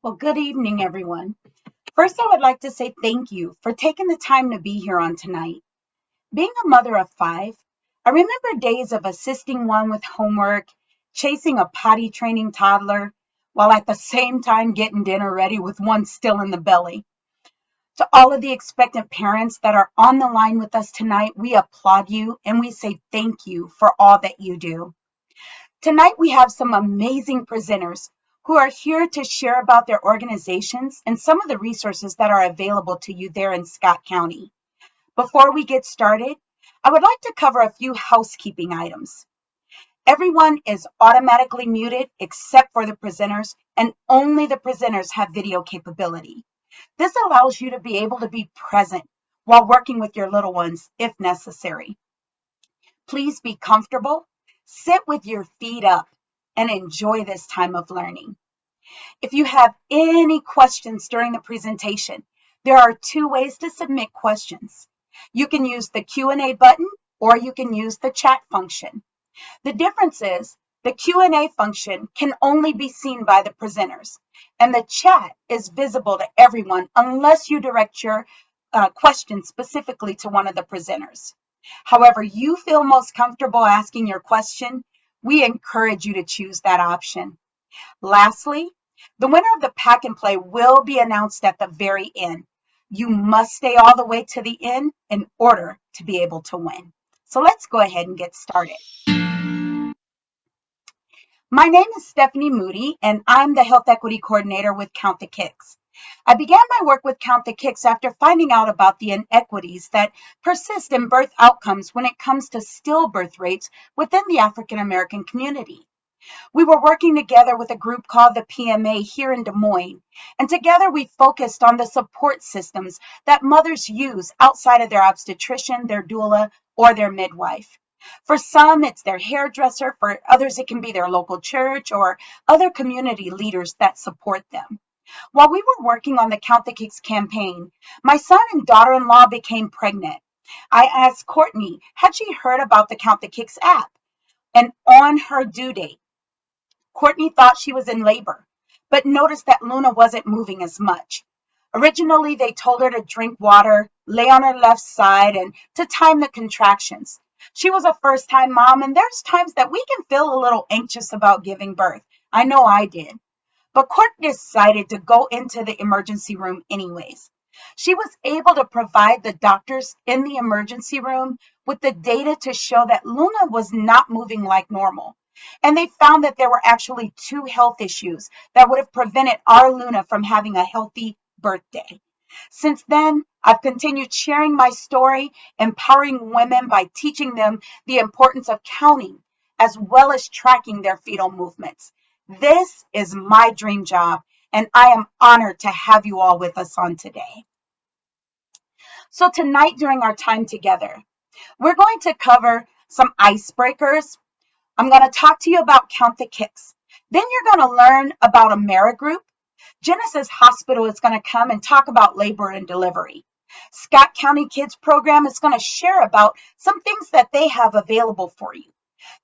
Well, good evening, everyone. First, I would like to say thank you for taking the time to be here on tonight. Being a mother of five, I remember days of assisting one with homework, chasing a potty training toddler, while at the same time getting dinner ready with one still in the belly. To all of the expectant parents that are on the line with us tonight, we applaud you and we say thank you for all that you do. Tonight, we have some amazing presenters who are here to share about their organizations and some of the resources that are available to you there in Scott County. Before we get started, I would like to cover a few housekeeping items. Everyone is automatically muted except for the presenters, and only the presenters have video capability. This allows you to be able to be present while working with your little ones if necessary. Please be comfortable, sit with your feet up, and enjoy this time of learning. If you have any questions during the presentation, there are two ways to submit questions. You can use the Q&A button or you can use the chat function. The difference is the Q&A function can only be seen by the presenters, and the chat is visible to everyone unless you direct your question specifically to one of the presenters. However you feel most comfortable asking your question, we encourage you to choose that option. Lastly, the winner of the pack and play will be announced at the very end. You must stay all the way to the end in order to be able to win. So let's go ahead and get started. My name is Stephanie Moody, and I'm the Health Equity Coordinator with Count the Kicks. I began my work with Count the Kicks after finding out about the inequities that persist in birth outcomes when it comes to stillbirth rates within the African American community. We were working together with a group called the PMA here in Des Moines, and together we focused on the support systems that mothers use outside of their obstetrician, their doula, or their midwife. For some, it's their hairdresser. For others, it can be their local church or other community leaders that support them. While we were working on the Count the Kicks campaign, my son and daughter-in-law became pregnant. I asked Courtney, had she heard about the Count the Kicks app? And on her due date, Courtney thought she was in labor, but noticed that Luna wasn't moving as much. Originally, they told her to drink water, lay on her left side, and to time the contractions. She was a first-time mom, and there's times that we can feel a little anxious about giving birth. I know I did. But Courtney decided to go into the emergency room anyways. She was able to provide the doctors in the emergency room with the data to show that Luna was not moving like normal. And they found that there were actually two health issues that would have prevented our Luna from having a healthy birthday. Since then, I've continued sharing my story, empowering women by teaching them the importance of counting as well as tracking their fetal movements. This is my dream job, and I am honored to have you all with us on today. So tonight during our time together, we're going to cover some icebreakers. I'm going to talk to you about Count the Kicks. Then you're going to learn about AmeriGroup. Genesis Hospital is going to come and talk about labor and delivery. Scott County Kids Program is going to share about some things that they have available for you.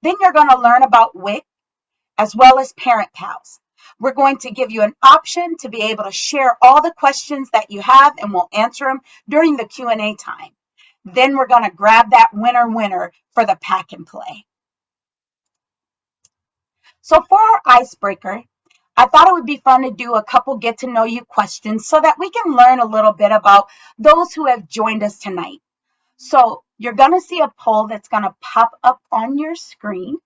Then you're going to learn about WIC as well as Parent Pals. We're going to give you an option to be able to share all the questions that you have, and we'll answer them during the Q&A time. Then we're going to grab that winner for the pack and play. So for our icebreaker, I thought it would be fun to do a couple get to know you questions so that we can learn a little bit about those who have joined us tonight. So you're going to see a poll that's going to pop up on your screen.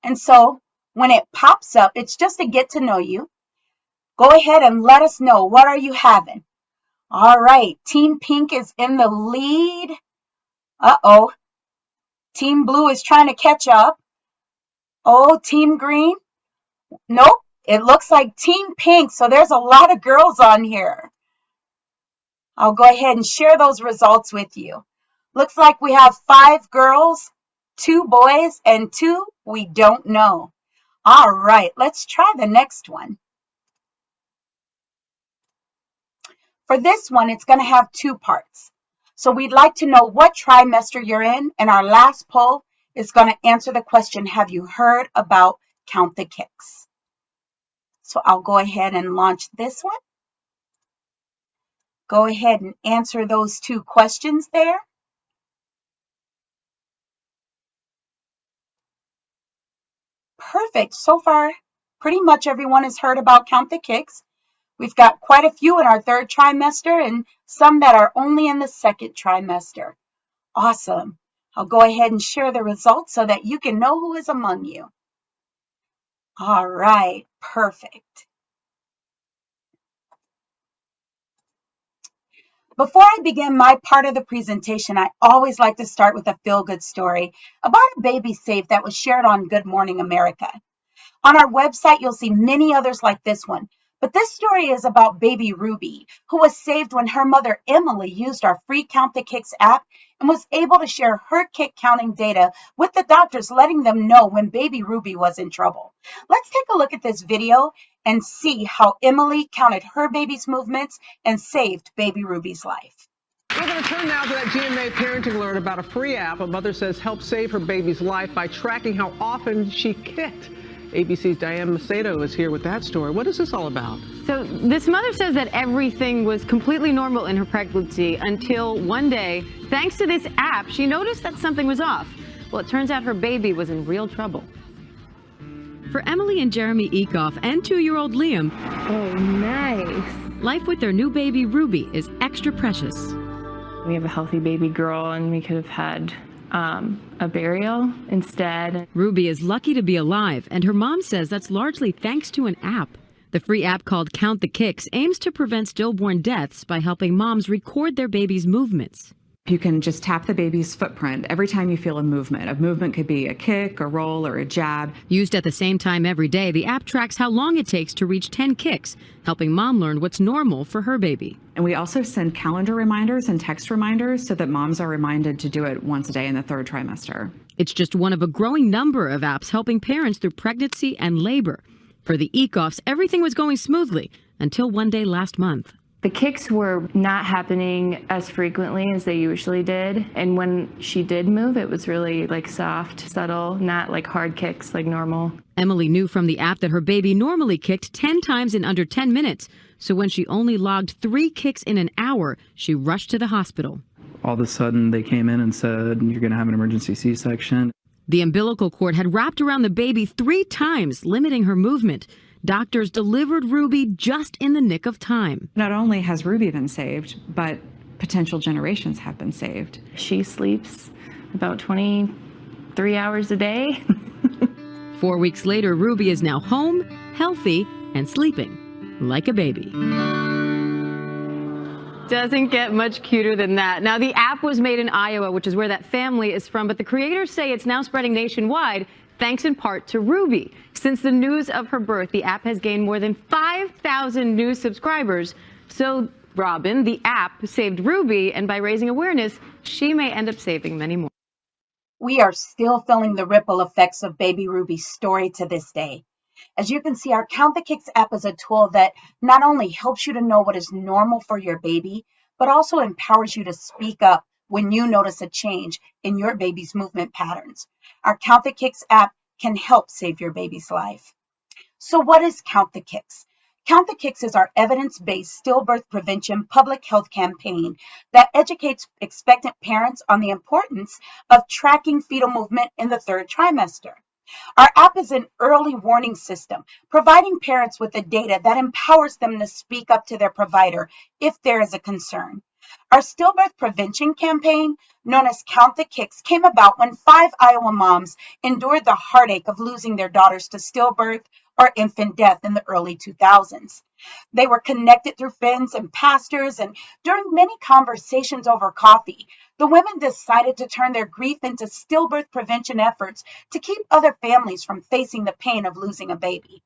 And so when it pops up, it's just to get to know you. Go ahead and let us know, what are you having? All right, Team Pink is in the lead. Uh-oh. Team Blue is trying to catch up. Oh, Team Green. Nope, it looks like Team Pink. So there's a lot of girls on here. I'll go ahead and share those results with you. Looks like we have 5 girls, 2 boys, and 2 we don't know. All right, let's try the next one. For this one, it's going to have 2 parts. So we'd like to know what trimester you're in, and our last poll is going to answer the question, have you heard about Count the Kicks? So I'll go ahead and launch this one. Go ahead and answer those 2 questions there. Perfect. So far, pretty much everyone has heard about Count the Kicks. We've got quite a few in our 3rd trimester and some that are only in the 2nd trimester. Awesome. I'll go ahead and share the results so that you can know who is among you. All right, perfect. Before I begin my part of the presentation, I always like to start with a feel-good story about a baby saved that was shared on Good Morning America. On our website, you'll see many others like this one, but this story is about baby Ruby, who was saved when her mother Emily used our free Count the Kicks app and was able to share her kick counting data with the doctors, letting them know when baby Ruby was in trouble. Let's take a look at this video and see how Emily counted her baby's movements and saved baby Ruby's life. We're going to turn now to that GMA parenting alert about a free app a mother says helped save her baby's life by tracking how often she kicked. ABC's Diane Macedo is here with that story. What is this all about? So this mother says that everything was completely normal in her pregnancy until one day, thanks to this app, she noticed that something was off. Well, it turns out her baby was in real trouble. For Emily and Jeremy Ecoff and 2-year-old Liam, oh, nice. Life with their new baby Ruby is extra precious. We have a healthy baby girl, and we could have had a burial instead. Ruby is lucky to be alive, and her mom says that's largely thanks to an app. The free app called Count the Kicks aims to prevent stillborn deaths by helping moms record their baby's movements. You can just tap the baby's footprint every time you feel a movement. A movement could be a kick, a roll, or a jab. Used at the same time every day, the app tracks how long it takes to reach 10 kicks, helping mom learn what's normal for her baby. And we also send calendar reminders and text reminders so that moms are reminded to do it once a day in the 3rd trimester. It's just one of a growing number of apps helping parents through pregnancy and labor. For the Ecoffs, everything was going smoothly until one day last month. The kicks were not happening as frequently as they usually did. And when she did move, it was really like soft, subtle, not like hard kicks like normal. Emily knew from the app that her baby normally kicked 10 times in under 10 minutes. So when she only logged 3 kicks in an hour, she rushed to the hospital. All of a sudden, they came in and said, you're going to have an emergency C-section. The umbilical cord had wrapped around the baby 3 times, limiting her movement. Doctors delivered Ruby just in the nick of time. Not only has Ruby been saved, but potential generations have been saved. She sleeps about 23 hours a day. 4 weeks later, Ruby is now home, healthy, and sleeping like a baby. Doesn't get much cuter than that. Now, the app was made in Iowa, which is where that family is from, but the creators say it's now spreading nationwide, thanks in part to Ruby. Since the news of her birth, the app has gained more than 5,000 new subscribers. So, Robin, the app saved Ruby, and by raising awareness, she may end up saving many more. We are still feeling the ripple effects of baby Ruby's story to this day. As you can see, our Count the Kicks app is a tool that not only helps you to know what is normal for your baby, but also empowers you to speak up when you notice a change in your baby's movement patterns. Our Count the Kicks app can help save your baby's life. So what is Count the Kicks? Count the Kicks is our evidence-based stillbirth prevention public health campaign that educates expectant parents on the importance of tracking fetal movement in the 3rd trimester. Our app is an early warning system, providing parents with the data that empowers them to speak up to their provider if there is a concern. Our stillbirth prevention campaign, known as Count the Kicks, came about when 5 Iowa moms endured the heartache of losing their daughters to stillbirth or infant death in the early 2000s. They were connected through friends and pastors, and during many conversations over coffee, the women decided to turn their grief into stillbirth prevention efforts to keep other families from facing the pain of losing a baby.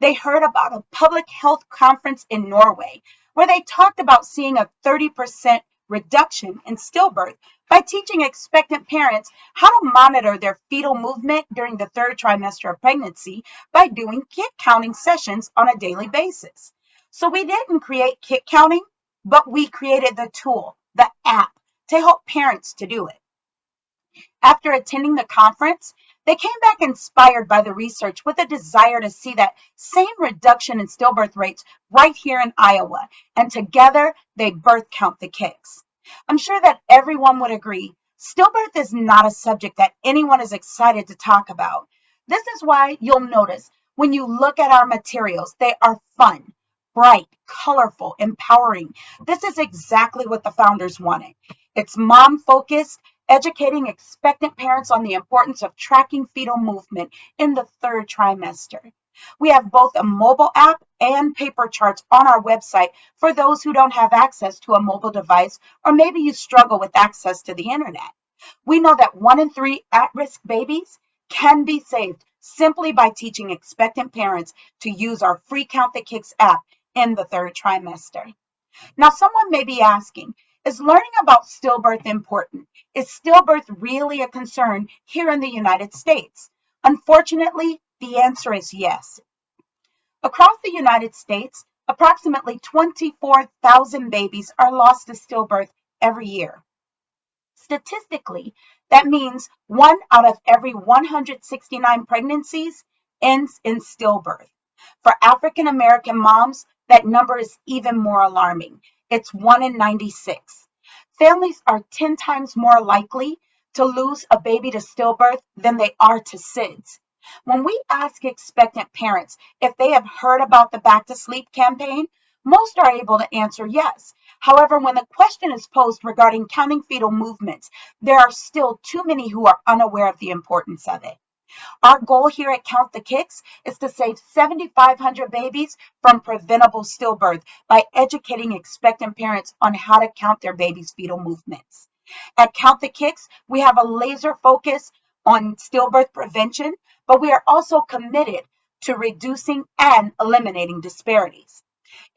They heard about a public health conference in Norway where they talked about seeing a 30% reduction in stillbirth by teaching expectant parents how to monitor their fetal movement during the 3rd trimester of pregnancy by doing kick counting sessions on a daily basis. So we didn't create kick counting, but we created the tool, the app, to help parents to do it. After attending the conference, they came back inspired by the research with a desire to see that same reduction in stillbirth rates right here in Iowa, and together they birth count the kicks. I'm sure that everyone would agree, stillbirth is not a subject that anyone is excited to talk about. This is why you'll notice when you look at our materials, they are fun, bright, colorful, empowering. This is exactly what the founders wanted. It's mom focused, educating expectant parents on the importance of tracking fetal movement in the third trimester. We have both a mobile app and paper charts on our website for those who don't have access to a mobile device, or maybe you struggle with access to the internet. We know that 1 in 3 at-risk babies can be saved simply by teaching expectant parents to use our free Count the Kicks app in the third trimester. Now, someone may be asking, is learning about stillbirth important? Is stillbirth really a concern here in the United States? Unfortunately, the answer is yes. Across the United States, approximately 24,000 babies are lost to stillbirth every year. Statistically, that means 1 out of every 169 pregnancies ends in stillbirth. For African American moms, that number is even more alarming. It's 1 in 96. Families are 10 times more likely to lose a baby to stillbirth than they are to SIDS. When we ask expectant parents if they have heard about the Back to Sleep campaign, most are able to answer yes. However, when the question is posed regarding counting fetal movements, there are still too many who are unaware of the importance of it. Our goal here at Count the Kicks is to save 7,500 babies from preventable stillbirth by educating expectant parents on how to count their baby's fetal movements. At Count the Kicks, we have a laser focus on stillbirth prevention, but we are also committed to reducing and eliminating disparities.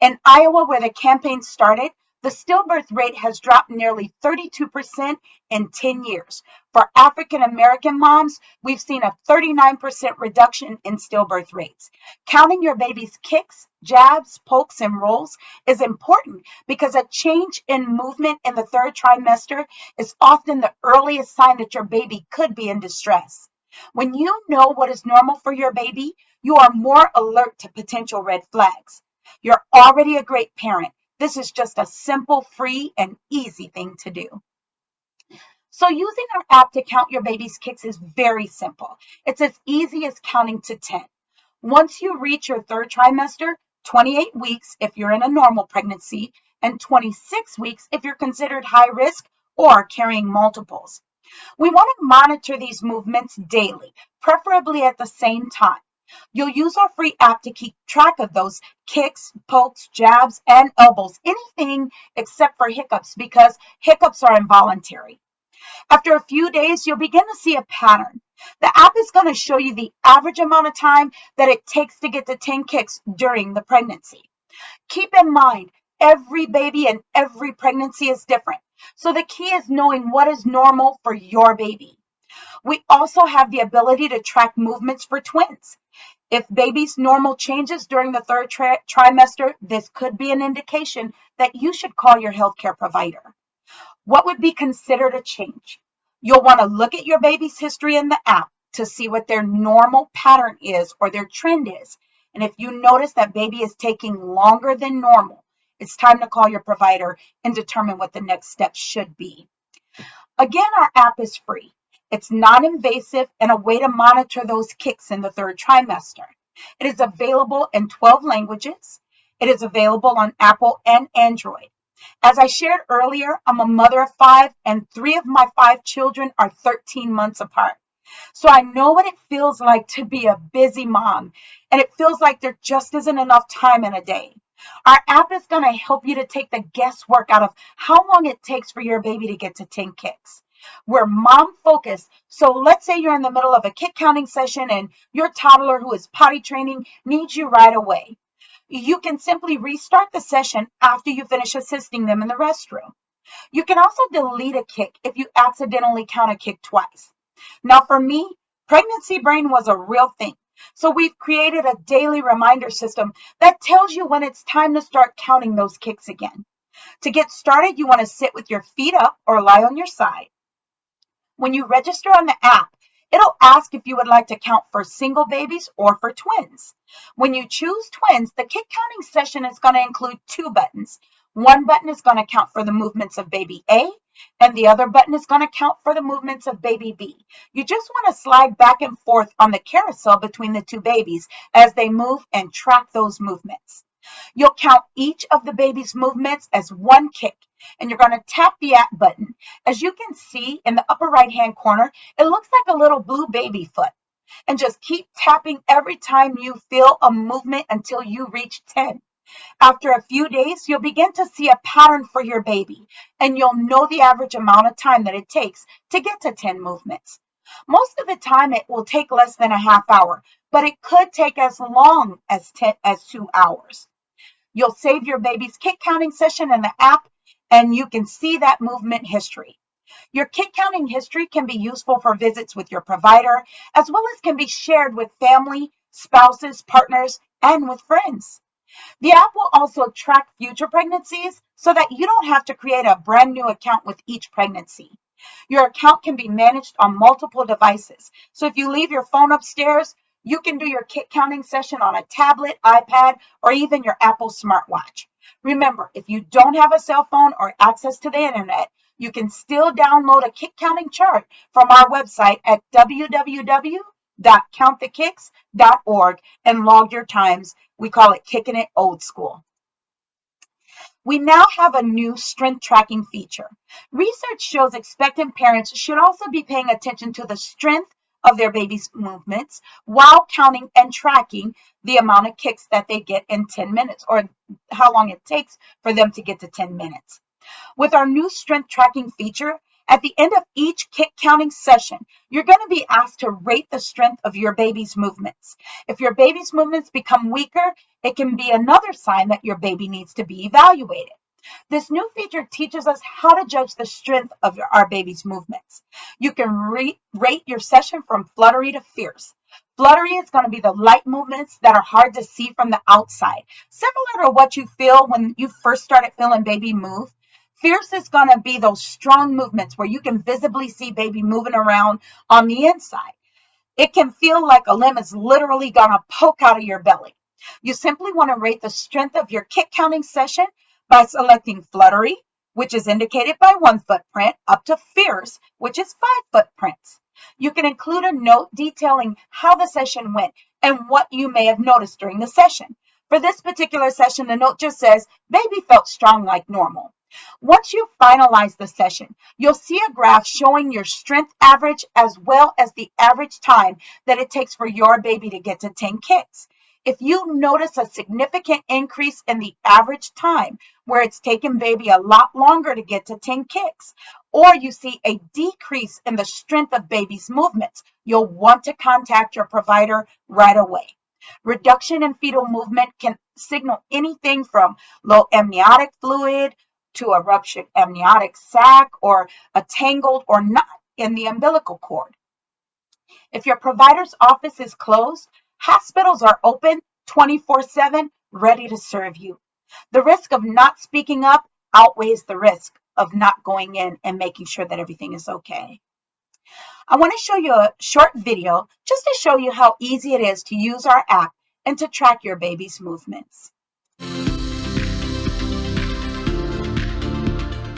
In Iowa, where the campaign started, the stillbirth rate has dropped nearly 32% in 10 years. For African American moms, we've seen a 39% reduction in stillbirth rates. Counting your baby's kicks, jabs, pokes, and rolls is important because a change in movement in the third trimester is often the earliest sign that your baby could be in distress. When you know what is normal for your baby, you are more alert to potential red flags. You're already a great parent. This is just a simple, free, and easy thing to do. So using our app to count your baby's kicks is very simple. It's as easy as counting to 10. Once you reach your third trimester, 28 weeks if you're in a normal pregnancy, and 26 weeks if you're considered high risk or carrying multiples. We want to monitor these movements daily, preferably at the same time. You'll use our free app to keep track of those kicks, pokes, jabs, and elbows, anything except for hiccups, because hiccups are involuntary. After a few days, you'll begin to see a pattern. The app is going to show you the average amount of time that it takes to get to 10 kicks during the pregnancy. Keep in mind, every baby and every pregnancy is different. So the key is knowing what is normal for your baby. We also have the ability to track movements for twins. If baby's normal changes during the third trimester, this could be an indication that you should call your healthcare provider. What would be considered a change? You'll want to look at your baby's history in the app to see what their normal pattern is or their trend is. And if you notice that baby is taking longer than normal, it's time to call your provider and determine what the next steps should be. Again, our app is free. It's non-invasive and a way to monitor those kicks in the third trimester. It is available in 12 languages. It is available on Apple and Android. As I shared earlier, I'm a mother of 5, and 3 of my 5 children are 13 months apart. So I know what it feels like to be a busy mom, and it feels like there just isn't enough time in a day. Our app is going to help you to take the guesswork out of how long it takes for your baby to get to 10 kicks. We're mom focused. So let's say you're in the middle of a kick counting session and your toddler who is potty training needs you right away. You can simply restart the session after you finish assisting them in the restroom. You can also delete a kick if you accidentally count a kick twice. Now for me, pregnancy brain was a real thing. So we've created a daily reminder system that tells you when it's time to start counting those kicks again. To get started, you want to sit with your feet up or lie on your side. When you register on the app, it'll ask if you would like to count for single babies or for twins. When you choose twins, the kick counting session is going to include two buttons. One button is going to count for the movements of baby A, and the other button is going to count for the movements of baby B. You just want to slide back and forth on the carousel between the two babies as they move and track those movements. You'll count each of the baby's movements as one kick, and you're going to tap the app button. As you can see in the upper right-hand corner, it looks like a little blue baby foot. And just keep tapping every time you feel a movement until you reach 10. After a few days, you'll begin to see a pattern for your baby, and you'll know the average amount of time that it takes to get to 10 movements. Most of the time, it will take less than a half hour, but it could take as long as 2 hours. You'll save your baby's kick counting session in the app, and you can see that movement history. Your kick counting history can be useful for visits with your provider, as well as can be shared with family, spouses, partners, and with friends. The app will also track future pregnancies so that you don't have to create a brand new account with each pregnancy. Your account can be managed on multiple devices. So if you leave your phone upstairs, you can do your kick counting session on a tablet, iPad, or even your Apple smartwatch. Remember, if you don't have a cell phone or access to the internet, you can still download a kick counting chart from our website at www.countthekicks.org and log your times. We call it Kicking It Old School. We now have a new strength tracking feature. Research shows expectant parents should also be paying attention to the strength of their baby's movements while counting and tracking the amount of kicks that they get in 10 minutes or how long it takes for them to get to 10 minutes. With our new strength tracking feature, at the end of each kick counting session, you're going to be asked to rate the strength of your baby's movements. If your baby's movements become weaker, it can be another sign that your baby needs to be evaluated. This new feature teaches us how to judge the strength of our baby's movements. You can rate your session from fluttery to fierce. Fluttery is going to be the light movements that are hard to see from the outside, similar to what you feel when you first started feeling baby move. Fierce is going to be those strong movements where you can visibly see baby moving around on the inside. It can feel like a limb is literally going to poke out of your belly. You simply want to rate the strength of your kick counting session by selecting fluttery, which is indicated by 1 footprint, up to fierce, which is 5 footprints. You can include a note detailing how the session went and what you may have noticed during the session. For this particular session, the note just says, baby felt strong like normal. Once you finalize the session, you'll see a graph showing your strength average as well as the average time that it takes for your baby to get to 10 kicks. If you notice a significant increase in the average time, where it's taken baby a lot longer to get to 10 kicks, or you see a decrease in the strength of baby's movements, you'll want to contact your provider right away. Reduction in fetal movement can signal anything from low amniotic fluid to a ruptured amniotic sac or a tangled or knot in the umbilical cord. If your provider's office is closed, hospitals are open 24/7, ready to serve you. The risk of not speaking up outweighs the risk of not going in and making sure that everything is okay. I want to show you a short video just to show you how easy it is to use our app and to track your baby's movements.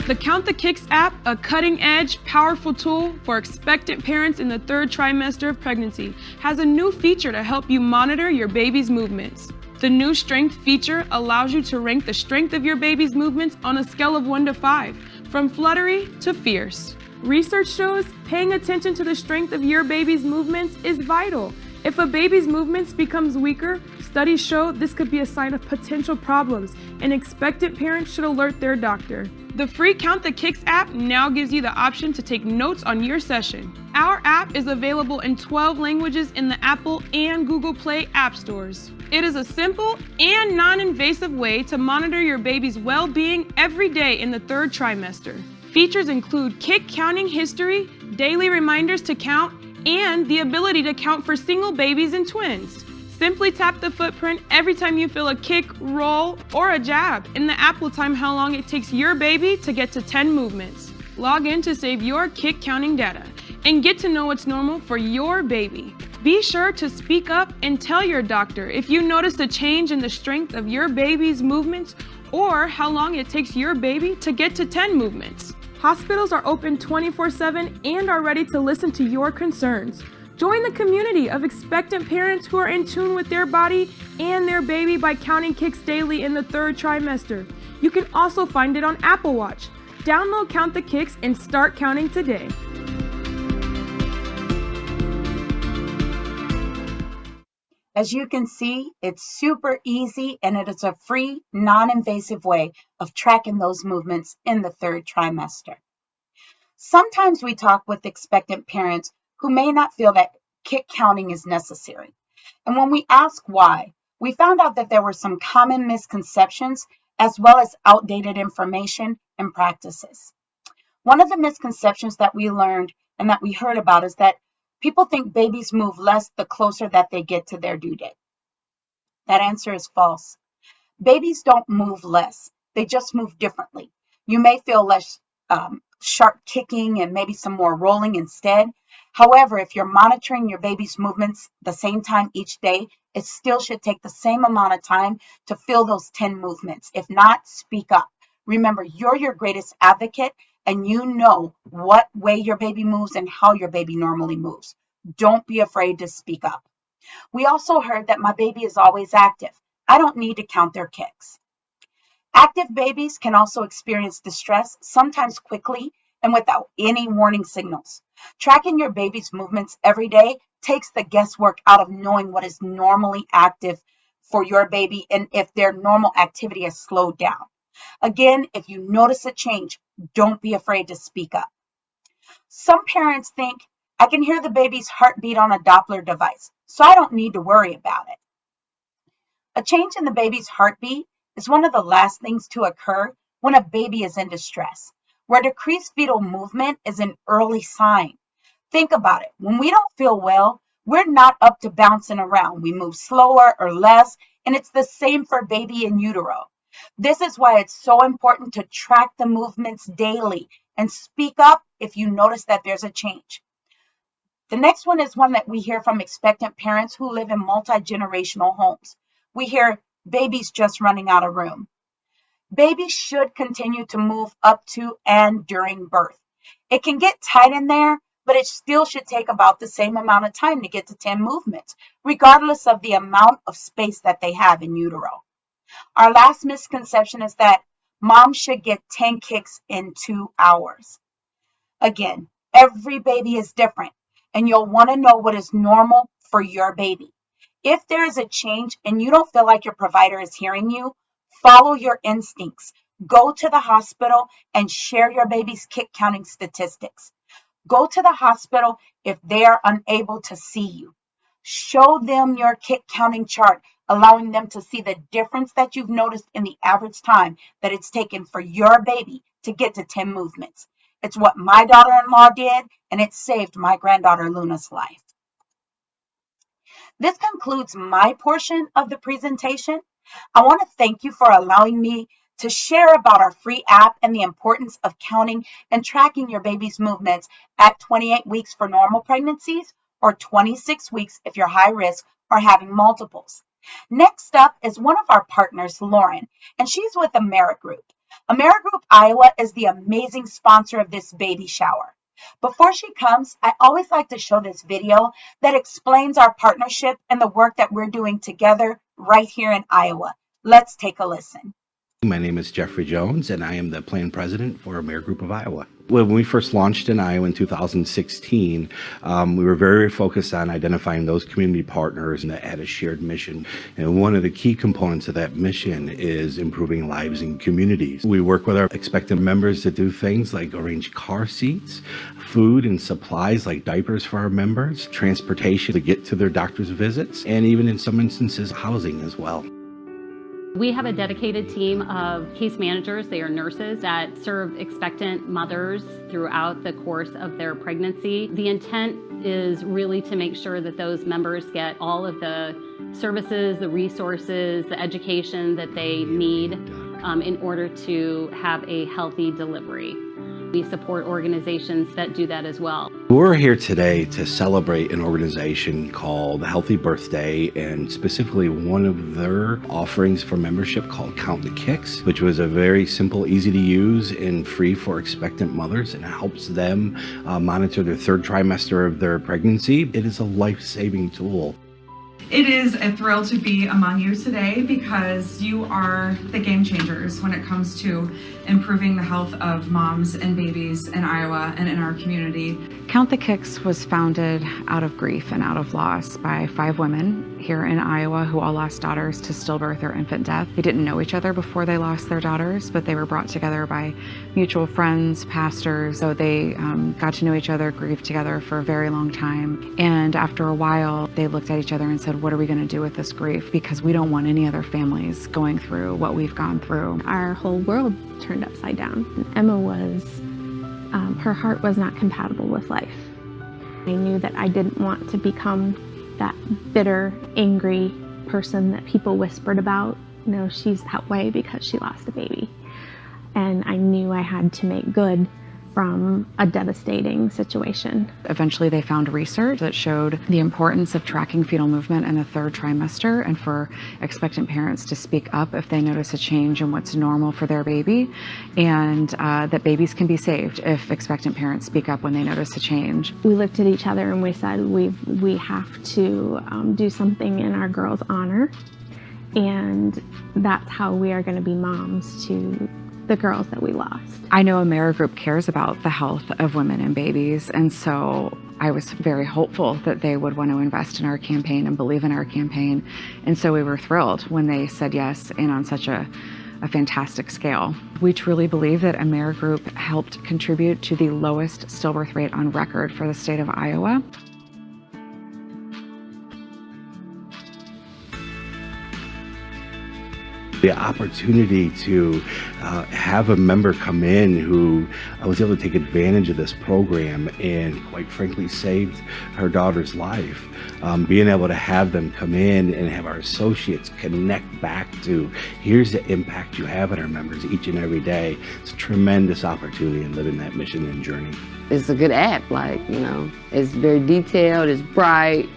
The Count the Kicks app, a cutting-edge, powerful tool for expectant parents in the 3rd trimester of pregnancy, has a new feature to help you monitor your baby's movements. The new strength feature allows you to rank the strength of your baby's movements on a scale of 1 to 5, from fluttery to fierce. Research shows paying attention to the strength of your baby's movements is vital. If a baby's movements becomes weaker, studies show this could be a sign of potential problems, and expectant parents should alert their doctor. The free Count the Kicks app now gives you the option to take notes on your session. Our app is available in 12 languages in the Apple and Google Play app stores. It is a simple and non-invasive way to monitor your baby's well-being every day in the 3rd trimester. Features include kick counting history, daily reminders to count, and the ability to count for single babies and twins. Simply tap the footprint every time you feel a kick, roll, or a jab, and the app will time how long it takes your baby to get to 10 movements. Log in to save your kick counting data. and get to know what's normal for your baby. Be sure to speak up and tell your doctor if you notice a change in the strength of your baby's movements or how long it takes your baby to get to 10 movements. Hospitals are open 24/7 and are ready to listen to your concerns. Join the community of expectant parents who are in tune with their body and their baby by counting kicks daily in the 3rd trimester. You can also find it on Apple Watch. Download Count the Kicks and start counting today. As you can see, it's super easy and it is a free, non-invasive way of tracking those movements in the 3rd trimester. Sometimes we talk with expectant parents who may not feel that kick counting is necessary. And when we ask why, we found out that there were some common misconceptions as well as outdated information and practices. One of the misconceptions that we learned and that we heard about is that people think babies move less the closer that they get to their due date. That answer is false. Babies don't move less. They just move differently. You may feel less sharp kicking and maybe some more rolling instead. However, if you're monitoring your baby's movements the same time each day, it still should take the same amount of time to feel those 10 movements. If not, speak up. Remember, you're your greatest advocate and you know what way your baby moves and how your baby normally moves. Don't be afraid to speak up. We also heard that my baby is always active. I don't need to count their kicks. Active babies can also experience distress, sometimes quickly and without any warning signals. Tracking your baby's movements every day takes the guesswork out of knowing what is normally active for your baby and if their normal activity has slowed down. Again, if you notice a change, don't be afraid to speak up. Some parents think, I can hear the baby's heartbeat on a Doppler device, so I don't need to worry about it. A change in the baby's heartbeat is one of the last things to occur when a baby is in distress, where decreased fetal movement is an early sign. Think about it. When we don't feel well, we're not up to bouncing around. We move slower or less, and it's the same for baby in utero. This is why it's so important to track the movements daily and speak up if you notice that there's a change. The next one is one that we hear from expectant parents who live in multi-generational homes. We hear babies just running out of room. Babies should continue to move up to and during birth. It can get tight in there, but it still should take about the same amount of time to get to 10 movements, regardless of the amount of space that they have in utero. Our last misconception is that mom should get 10 kicks in 2 hours. Again, every baby is different, and you'll want to know what is normal for your baby. If there is a change and you don't feel like your provider is hearing you, follow your instincts. Go to the hospital and share your baby's kick counting statistics. Go to the hospital if they are unable to see you. Show them your kick counting chart, allowing them to see the difference that you've noticed in the average time that it's taken for your baby to get to 10 movements. It's what my daughter-in-law did, and it saved my granddaughter Luna's life. This concludes my portion of the presentation. I want to thank you for allowing me to share about our free app and the importance of counting and tracking your baby's movements at 28 weeks for normal pregnancies or 26 weeks if you're high risk or having multiples. Next up is one of our partners, Lauren, and she's with AmeriGroup. AmeriGroup Iowa is the amazing sponsor of this baby shower. Before she comes, I always like to show this video that explains our partnership and the work that we're doing together right here in Iowa. Let's take a listen. My name is Jeffrey Jones, and I am the plan president for AmeriGroup of Iowa. When we first launched in Iowa in 2016, we were very focused on identifying those community partners that had a shared mission. And one of the key components of that mission is improving lives in communities. We work with our expectant members to do things like arrange car seats, food and supplies like diapers for our members, transportation to get to their doctor's visits, and even in some instances, housing as well. We have a dedicated team of case managers. They are nurses that serve expectant mothers throughout the course of their pregnancy. The intent is really to make sure that those members get all of the services, the resources, the education that they need in order to have a healthy delivery. We support organizations that do that as well. We're here today to celebrate an organization called Healthy Birthday, and specifically one of their offerings for membership called Count the Kicks, which was a very simple, easy to use, and free for expectant mothers, and it helps them monitor their third trimester of their pregnancy. It is a life-saving tool. It is a thrill to be among you today because you are the game changers when it comes to improving the health of moms and babies in Iowa and in our community. Count the Kicks was founded out of grief and out of loss by 5 women here in Iowa who all lost daughters to stillbirth or infant death. They didn't know each other before they lost their daughters, but they were brought together by mutual friends, pastors. So they got to know each other, grieved together for a very long time. And after a while, they looked at each other and said, what are we going to do with this grief? Because we don't want any other families going through what we've gone through. Our whole world turned upside down. And Emma was, her heart was not compatible with life. I knew that I didn't want to become that bitter, angry person that people whispered about. You know, she's that way because she lost a baby. And I knew I had to make good from a devastating situation. Eventually they found research that showed the importance of tracking fetal movement in the third trimester and for expectant parents to speak up if they notice a change in what's normal for their baby, and that babies can be saved if expectant parents speak up when they notice a change. We looked at each other and we said we have to do something in our girl's honor, and that's how we are going to be moms to the girls that we lost. I know AmeriGroup cares about the health of women and babies, and so I was very hopeful that they would want to invest in our campaign and believe in our campaign. And so we were thrilled when they said yes, and on such a fantastic scale. We truly believe that AmeriGroup helped contribute to the lowest stillbirth rate on record for the state of Iowa. The opportunity to have a member come in who was able to take advantage of this program and quite frankly saved her daughter's life. Being able to have them come in and have our associates connect back to, here's the impact you have on our members each and every day. It's a tremendous opportunity in living that mission and journey. It's a good app, like, you know, it's very detailed, it's bright,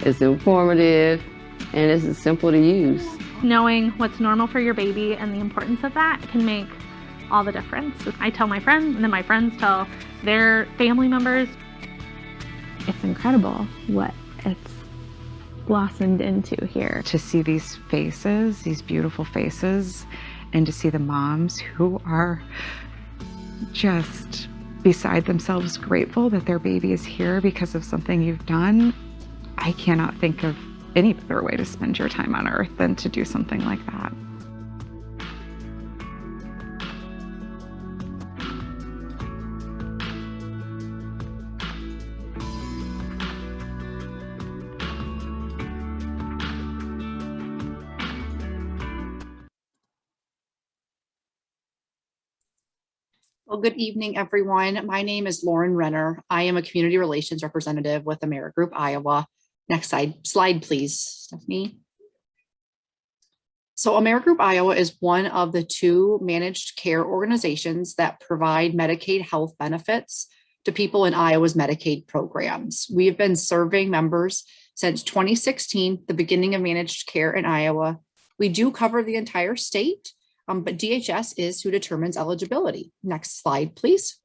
it's informative, and it's simple to use. Knowing what's normal for your baby and the importance of that can make all the difference. I tell my friends, and then my friends tell their family members. It's incredible what it's blossomed into here. To see these faces, these beautiful faces, and to see the moms who are just beside themselves grateful that their baby is here because of something you've done. I cannot think of any better way to spend your time on earth than to do something like that. Well, good evening, everyone. My name is Lauren Renner. I am a community relations representative with AmeriGroup Iowa. Next slide, please, Stephanie. So AmeriGroup Iowa is one of the 2 managed care organizations that provide Medicaid health benefits to people in Iowa's Medicaid programs. We have been serving members since 2016, the beginning of managed care in Iowa. We do cover the entire state, but DHS is who determines eligibility. Next slide, please.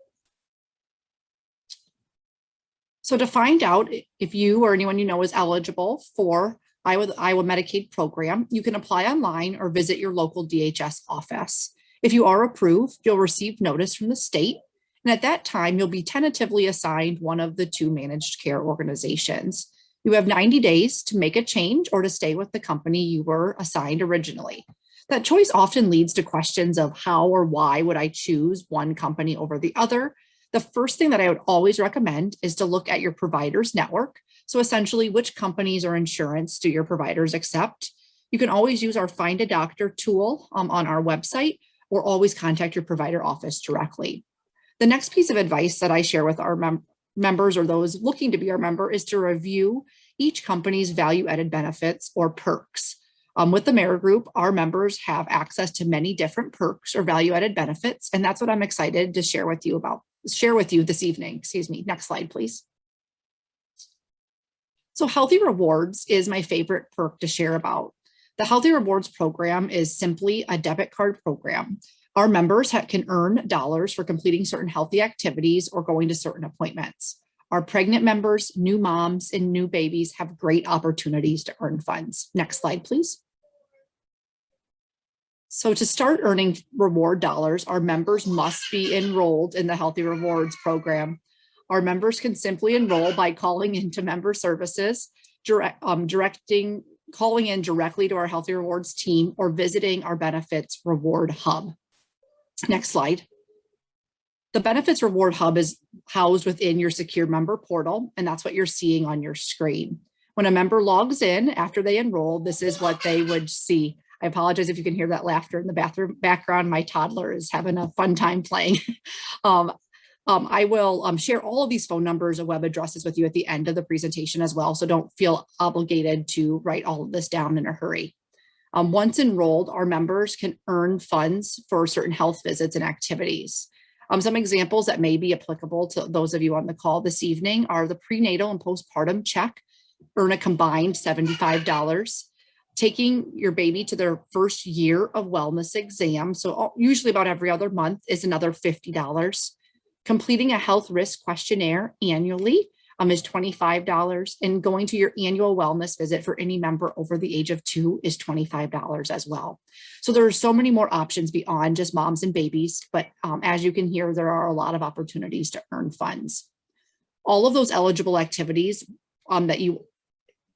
So to find out if you or anyone you know is eligible for the Iowa Medicaid program, you can apply online or visit your local DHS office. If you are approved, you'll receive notice from the state, and at that time, you'll be tentatively assigned one of the 2 managed care organizations. You have 90 days to make a change or to stay with the company you were assigned originally. That choice often leads to questions of how or why would I choose one company over the other. The first thing that I would always recommend is to look at your provider's network. So essentially, which companies or insurance do your providers accept? You can always use our Find a Doctor tool on our website, or always contact your provider office directly. The next piece of advice that I share with our members or those looking to be our member is to review each company's value-added benefits or perks. With the Merit Group, our members have access to many different perks or value-added benefits, and that's what I'm excited to share with you this evening. Excuse me. Next slide, please. So Healthy Rewards is my favorite perk to share about. The Healthy Rewards program is simply a debit card program. Our members can earn dollars for completing certain healthy activities or going to certain appointments. Our pregnant members, new moms, and new babies have great opportunities to earn funds. Next slide, please. So to start earning reward dollars, our members must be enrolled in the Healthy Rewards program. Our members can simply enroll by calling into member services, calling in directly to our Healthy Rewards team, or visiting our Benefits Reward Hub. Next slide. The Benefits Reward Hub is housed within your secure member portal, and that's what you're seeing on your screen. When a member logs in after they enroll, this is what they would see. I apologize if you can hear that laughter in the background. My toddler is having a fun time playing. I will share all of these phone numbers and web addresses with you at the end of the presentation as well, so don't feel obligated to write all of this down in a hurry. Once enrolled, our members can earn funds for certain health visits and activities. Some examples that may be applicable to those of you on the call this evening are the prenatal and postpartum check, earn a combined $75. Taking your baby to their first year of wellness exam, so usually about every other month, is another $50. Completing a health risk questionnaire annually is $25, and going to your annual wellness visit for any member over the age of 2 is $25 as well. So there are so many more options beyond just moms and babies, but as you can hear, there are a lot of opportunities to earn funds. All of those eligible activities that you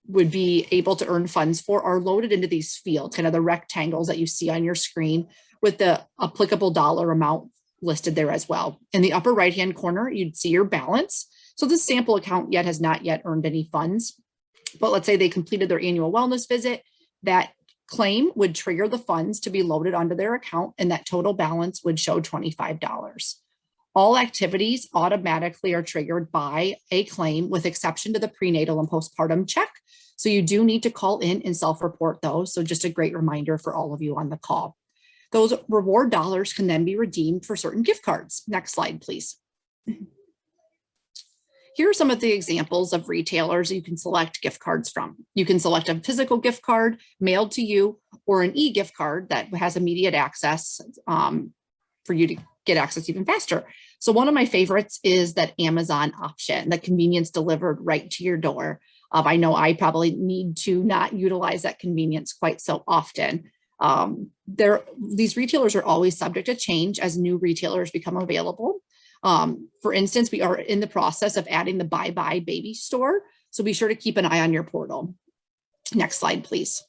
would be able to earn funds for are loaded into these fields, kind of the rectangles that you see on your screen, with the applicable dollar amount listed there as well. In the upper right-hand corner, you'd see your balance. So this sample account has not yet earned any funds, but let's say they completed their annual wellness visit, that claim would trigger the funds to be loaded onto their account, and that total balance would show $25. All activities automatically are triggered by a claim, with exception to the prenatal and postpartum check. So you do need to call in and self-report those. So just a great reminder for all of you on the call. Those reward dollars can then be redeemed for certain gift cards. Next slide, please. Here are some of the examples of retailers you can select gift cards from. You can select a physical gift card mailed to you, or an e-gift card that has immediate access for you to get access even faster. So one of my favorites is that Amazon option, the convenience delivered right to your door. I know I probably need to not utilize that convenience quite so often. These retailers are always subject to change as new retailers become available. For instance, we are in the process of adding the Bye Bye Baby store, so be sure to keep an eye on your portal. Next slide, please.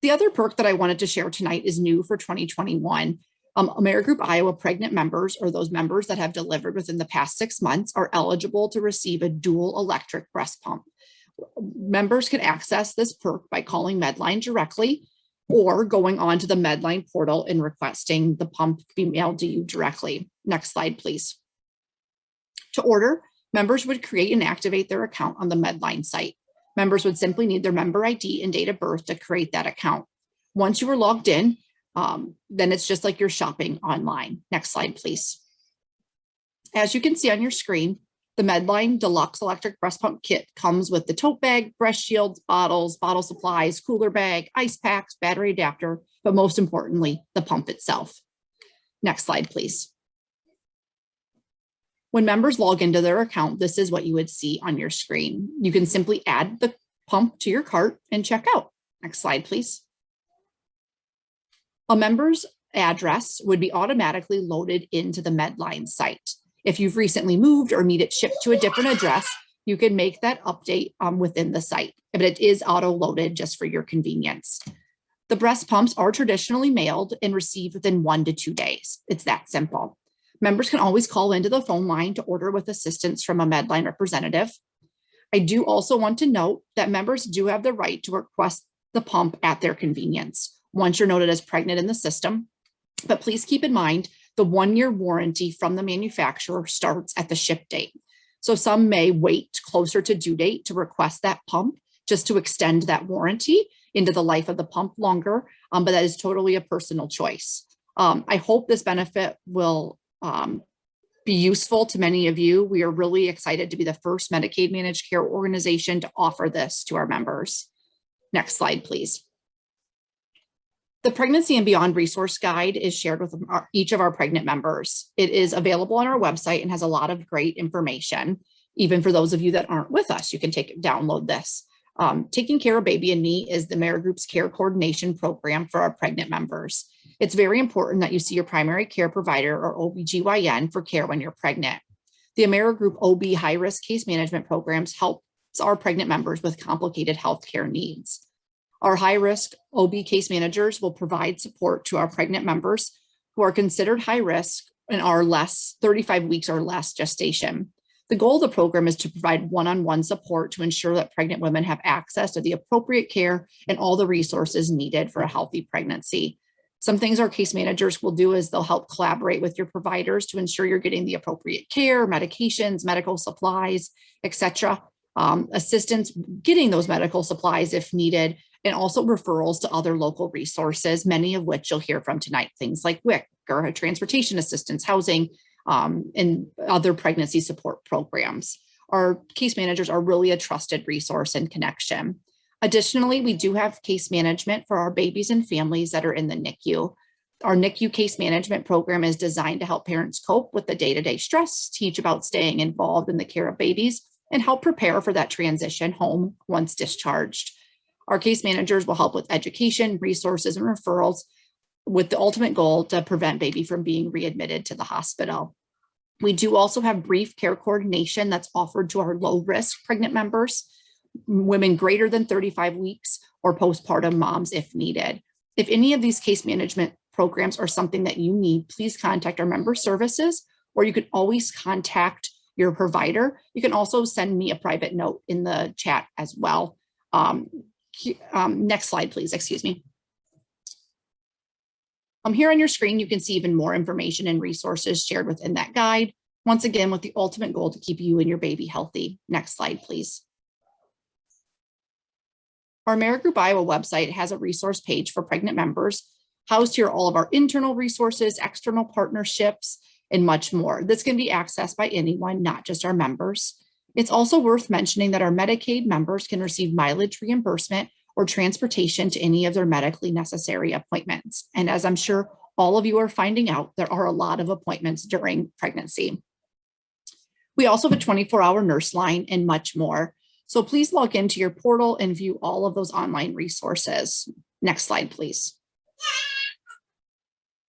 The other perk that I wanted to share tonight is new for 2021. AmeriGroup Iowa pregnant members, or those members that have delivered within the past 6 months, are eligible to receive a dual electric breast pump. Members can access this perk by calling Medline directly, or going on to the Medline portal and requesting the pump be mailed to you directly. Next slide, please. To order, members would create and activate their account on the Medline site. Members would simply need their member ID and date of birth to create that account. Once you are logged in, then it's just like you're shopping online. Next slide, please. As you can see on your screen, the Medline Deluxe Electric Breast Pump Kit comes with the tote bag, breast shields, bottles, bottle supplies, cooler bag, ice packs, battery adapter, but most importantly, the pump itself. Next slide, please. When members log into their account, this is what you would see on your screen. You can simply add the pump to your cart and check out. Next slide, please. A member's address would be automatically loaded into the Medline site. If you've recently moved or need it shipped to a different address, you can make that update within the site, but it is auto-loaded just for your convenience. The breast pumps are traditionally mailed and received within 1 to 2 days. It's that simple. Members can always call into the phone line to order with assistance from a Medline representative. I do also want to note that members do have the right to request the pump at their convenience once you're noted as pregnant in the system. But please keep in mind, the 1-year warranty from the manufacturer starts at the ship date. So some may wait closer to due date to request that pump, just to extend that warranty into the life of the pump longer, but that is totally a personal choice. I hope this benefit will be useful to many of you. We are really excited to be the first Medicaid managed care organization to offer this to our members. Next slide, please. The Pregnancy and Beyond resource guide is shared with each of our pregnant members. It is available on our website and has a lot of great information. Even for those of you that aren't with us, you can download this. Taking Care of Baby and Me is the AmeriGroup's care coordination program for our pregnant members. It's very important that you see your primary care provider or OBGYN for care when you're pregnant. The AmeriGroup OB high-risk case management programs helps our pregnant members with complicated healthcare needs. Our high-risk OB case managers will provide support to our pregnant members who are considered high risk and are 35 weeks or less gestation. The goal of the program is to provide one-on-one support to ensure that pregnant women have access to the appropriate care and all the resources needed for a healthy pregnancy. Some things our case managers will do is they'll help collaborate with your providers to ensure you're getting the appropriate care, medications, medical supplies, etc. Assistance getting those medical supplies if needed, and also referrals to other local resources, many of which you'll hear from tonight, things like WIC or transportation assistance, housing, and other pregnancy support programs. Our case managers are really a trusted resource and connection. Additionally, we do have case management for our babies and families that are in the NICU. Our NICU case management program is designed to help parents cope with the day-to-day stress, teach about staying involved in the care of babies, and help prepare for that transition home once discharged. Our case managers will help with education, resources, and referrals with the ultimate goal to prevent baby from being readmitted to the hospital. We do also have brief care coordination that's offered to our low-risk pregnant members, women greater than 35 weeks, or postpartum moms if needed. If any of these case management programs are something that you need, please contact our member services, or you can always contact your provider. You can also send me a private note in the chat as well. Next slide, please. Excuse me. Here on your screen, you can see even more information and resources shared within that guide. Once again, with the ultimate goal to keep you and your baby healthy. Next slide, please. Our AmeriGroup Iowa website has a resource page for pregnant members. Housed here are all of our internal resources, external partnerships, and much more. This can be accessed by anyone, not just our members. It's also worth mentioning that our Medicaid members can receive mileage reimbursement or transportation to any of their medically necessary appointments. And as I'm sure all of you are finding out, there are a lot of appointments during pregnancy. We also have a 24-hour nurse line and much more. So please log into your portal and view all of those online resources. Next slide, please.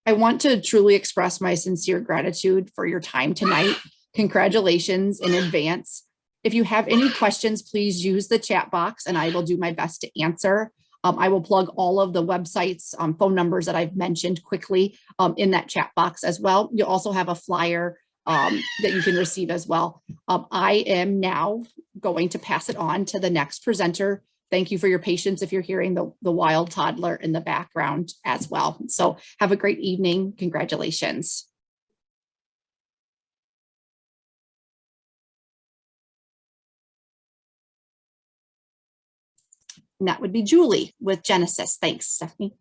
I want to truly express my sincere gratitude for your time tonight. Congratulations in advance. If you have any questions, please use the chat box and I will do my best to answer. I will plug all of the websites, phone numbers that I've mentioned quickly in that chat box as well. You'll also have a flyer that you can receive as well. I am now going to pass it on to the next presenter. Thank you for your patience if you're hearing the wild toddler in the background as well. So have a great evening. Congratulations. And that would be Julie with Genesis. Thanks, Stephanie.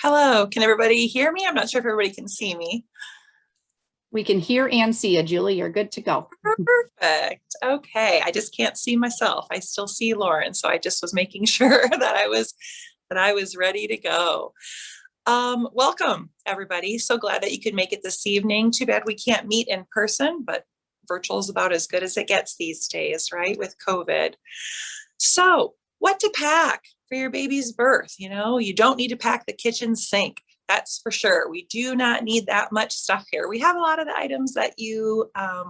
Hello, can everybody hear me? I'm not sure if everybody can see me. We can hear and see you, Julie. You're good to go. Perfect. Okay, I just can't see myself. I still see Lauren, so I just was making sure that I was ready to go. Welcome, everybody. So glad that you could make it this evening. Too bad we can't meet in person, but virtual is about as good as it gets these days, right, with COVID. So what to pack for your baby's birth? You know, you don't need to pack the kitchen sink. That's for sure. We do not need that much stuff here. We have a lot of the items that you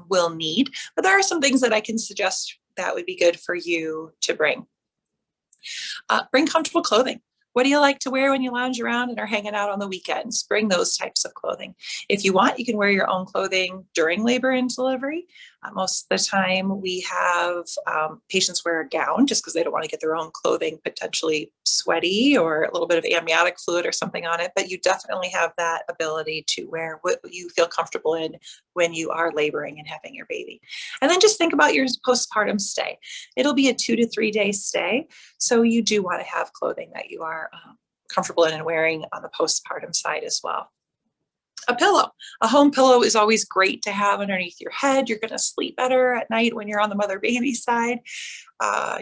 will need, but there are some things that I can suggest that would be good for you to bring. Bring comfortable clothing. What do you like to wear when you lounge around and are hanging out on the weekends? Bring those types of clothing. If you want, you can wear your own clothing during labor and delivery, Most of the time we have patients wear a gown just because they don't want to get their own clothing potentially sweaty or a little bit of amniotic fluid or something on it, but you definitely have that ability to wear what you feel comfortable in when you are laboring and having your baby. And then just think about your postpartum stay. It'll be a 2 to 3 day stay, so you do want to have clothing that you are comfortable in and wearing on the postpartum side as well. A pillow. A home pillow is always great to have underneath your head. You're going to sleep better at night when you're on the mother-baby side.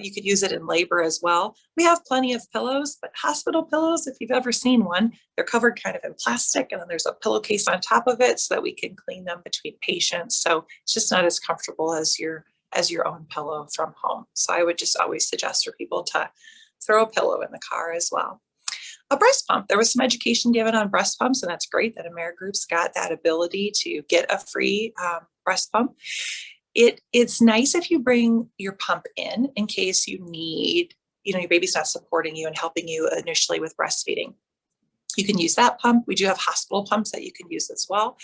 You could use it in labor as well. We have plenty of pillows, but hospital pillows, if you've ever seen one, they're covered kind of in plastic, and then there's a pillowcase on top of it so that we can clean them between patients. So it's just not as comfortable as your own pillow from home. So I would just always suggest for people to throw a pillow in the car as well. A breast pump. There was some education given on breast pumps, and that's great that AmeriGroup's got that ability to get a free breast pump. It's nice if you bring your pump in case you need, your baby's not supporting you and helping you initially with breastfeeding. You can use that pump. We do have hospital pumps that you can use as well.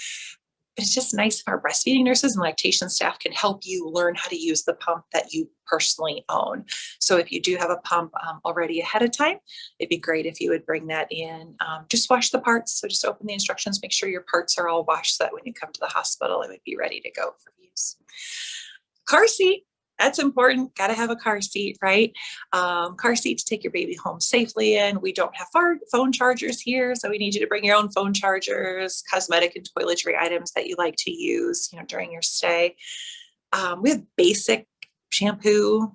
But it's just nice if our breastfeeding nurses and lactation staff can help you learn how to use the pump that you personally own. So if you do have a pump already ahead of time, it'd be great if you would bring that in. Just wash the parts. So just open the instructions, make sure your parts are all washed so that when you come to the hospital, it would be ready to go for use. Car seat. That's important. Got to have a car seat, right? Car seat to take your baby home safely in. We don't have phone chargers here, so we need you to bring your own phone chargers, cosmetic and toiletry items that you like to use, during your stay. We have basic shampoo.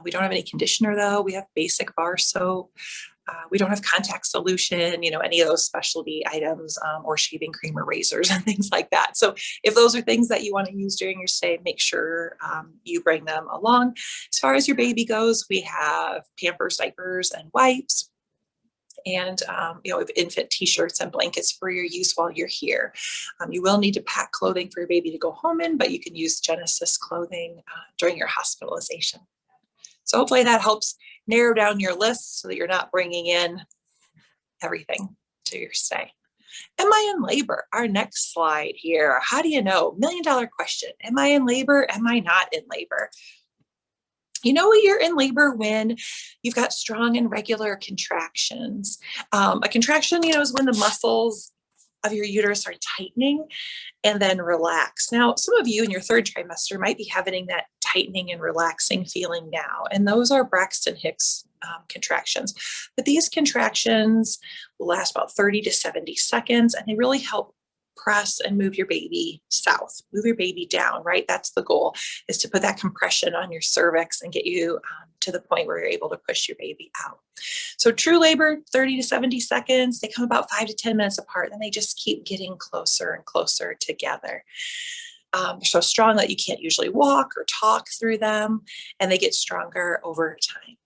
We don't have any conditioner though. We have basic bar soap. We don't have contact solution, any of those specialty items or shaving cream or razors and things like that. So if those are things that you want to use during your stay, make sure you bring them along. As far as your baby goes, we have Pampers, diapers, and wipes. And, we have infant t-shirts and blankets for your use while you're here. You will need to pack clothing for your baby to go home in, but you can use Genesis clothing during your hospitalization. So hopefully that helps narrow down your list so that you're not bringing in everything to your stay. Am I in labor? Our next slide here. How do you know? $1 million question. Am I in labor? Am I not in labor? You know you're in labor when you've got strong and regular contractions. A contraction, is when the muscles of your uterus are tightening and then relax. Now, some of you in your third trimester might be having that tightening and relaxing feeling now, and those are Braxton Hicks contractions. But these contractions will last about 30 to 70 seconds, and they really help press and move your baby south, move your baby down, right? That's the goal, is to put that compression on your cervix and get you to the point where you're able to push your baby out. So true labor, 30 to 70 seconds. They come about 5 to 10 minutes apart, and they just keep getting closer and closer together. They're so strong that you can't usually walk or talk through them, and they get stronger over time.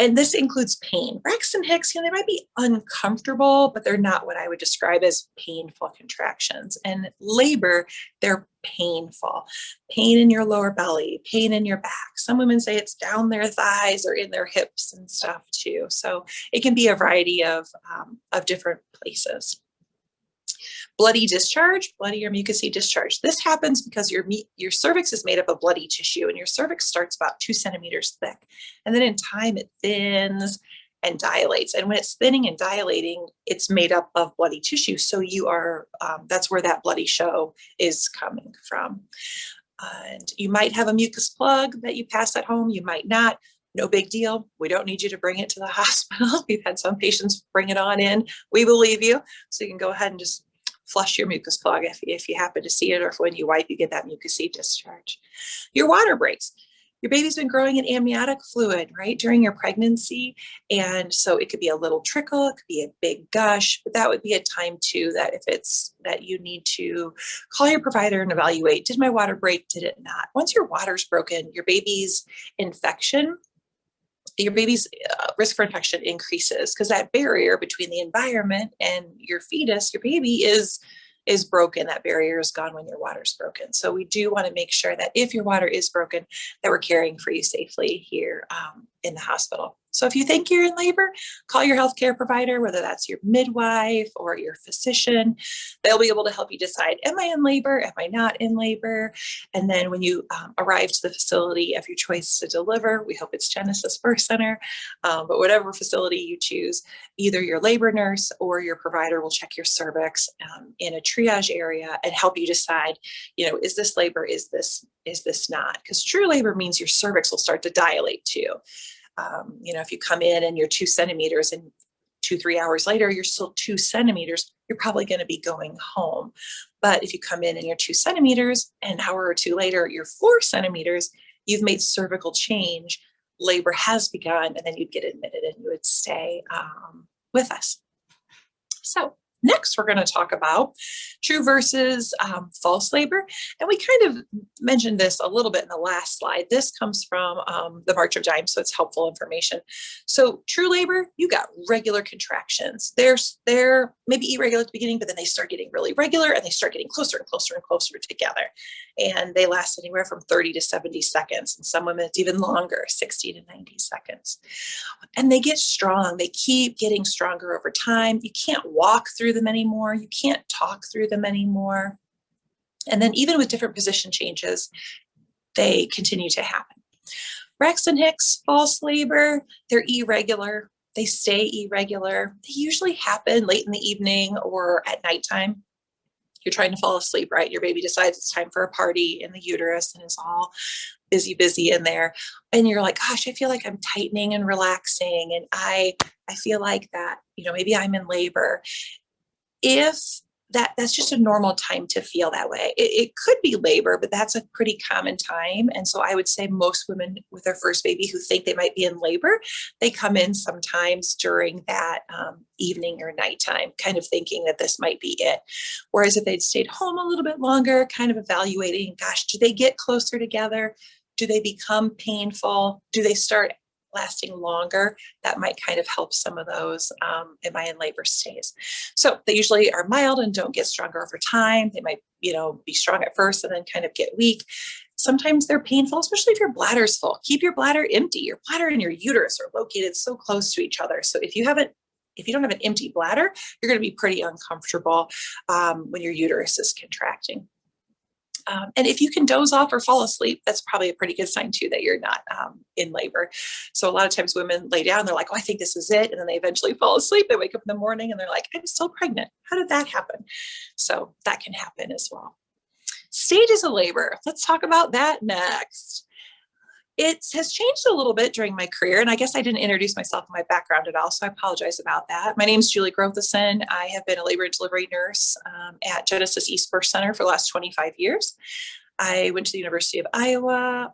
And this includes pain. Braxton Hicks, they might be uncomfortable, but they're not what I would describe as painful contractions. And labor, they're painful. Pain in your lower belly, pain in your back. Some women say it's down their thighs or in their hips and stuff too. So it can be a variety of different places. Bloody discharge, bloody or mucousy discharge. This happens because your cervix is made up of bloody tissue, and your cervix starts about 2 centimeters thick. And then in time, it thins and dilates. And when it's thinning and dilating, it's made up of bloody tissue. So that's where that bloody show is coming from. And you might have a mucus plug that you pass at home. You might not. No big deal. We don't need you to bring it to the hospital. We've had some patients bring it on in. We believe you. So you can go ahead and just flush your mucus plug if you happen to see it, or if when you wipe, you get that mucousy discharge. Your water breaks. Your baby's been growing in amniotic fluid, right, during your pregnancy. And so it could be a little trickle, it could be a big gush, but that would be a time too that if it's that you need to call your provider and evaluate, did my water break, did it not? Once your water's broken, your baby's risk for infection increases, because that barrier between the environment and your fetus, your baby, is broken. That barrier is gone when your water's broken. So we do want to make sure that if your water is broken, that we're caring for you safely here in the hospital. So if you think you're in labor, call your healthcare provider, whether that's your midwife or your physician. They'll be able to help you decide, am I in labor? Am I not in labor? And then when you arrive to the facility of your choice to deliver, we hope it's Genesis Birth Center, but whatever facility you choose, either your labor nurse or your provider will check your cervix in a triage area and help you decide, is this labor? Is this not? Because true labor means your cervix will start to dilate too. If you come in and you're 2 centimeters and 2-3 hours later, you're still 2 centimeters, you're probably going to be going home. But if you come in and you're 2 centimeters, an hour or two later, you're 4 centimeters, you've made cervical change, labor has begun, and then you'd get admitted and you would stay with us. So next, we're going to talk about true versus false labor. And we kind of mentioned this a little bit in the last slide. This comes from the March of Dimes, so it's helpful information. So true labor, you got regular contractions. They're maybe irregular at the beginning, but then they start getting really regular and they start getting closer and closer and closer together. And they last anywhere from 30 to 70 seconds. And some women, it's even longer, 60 to 90 seconds. And they get strong. They keep getting stronger over time. You can't walk through them anymore. You can't talk through them anymore. And then even with different position changes, they continue to happen. Braxton Hicks, false labor, they're irregular. They stay irregular. They usually happen late in the evening or at nighttime. You're trying to fall asleep, right? Your baby decides it's time for a party in the uterus and is all busy in there. And you're like, gosh, I feel like I'm tightening and relaxing. And I feel like that, maybe I'm in labor. If that's just a normal time to feel that way. It could be labor, but that's a pretty common time. And so I would say most women with their first baby who think they might be in labor, they come in sometimes during that evening or nighttime, kind of thinking that this might be it. Whereas if they'd stayed home a little bit longer, kind of evaluating, gosh, do they get closer together? Do they become painful? Do they start lasting longer? That might kind of help some of those am I in labor stays. So they usually are mild and don't get stronger over time. They might, be strong at first and then kind of get weak. Sometimes they're painful, especially if your bladder's full. Keep your bladder empty. Your bladder and your uterus are located so close to each other. So if you don't have an empty bladder, you're going to be pretty uncomfortable when your uterus is contracting. And if you can doze off or fall asleep, that's probably a pretty good sign too that you're not in labor. So a lot of times women lay down, they're like, oh, I think this is it. And then they eventually fall asleep. They wake up in the morning and they're like, I'm still pregnant. How did that happen? So that can happen as well. Stages of labor. Let's talk about that next. It has changed a little bit during my career, and I guess I didn't introduce myself and my background at all, so I apologize about that. My name is Julie Grothison. I have been a labor and delivery nurse at Genesis East Birth Center for the last 25 years. I went to the University of Iowa.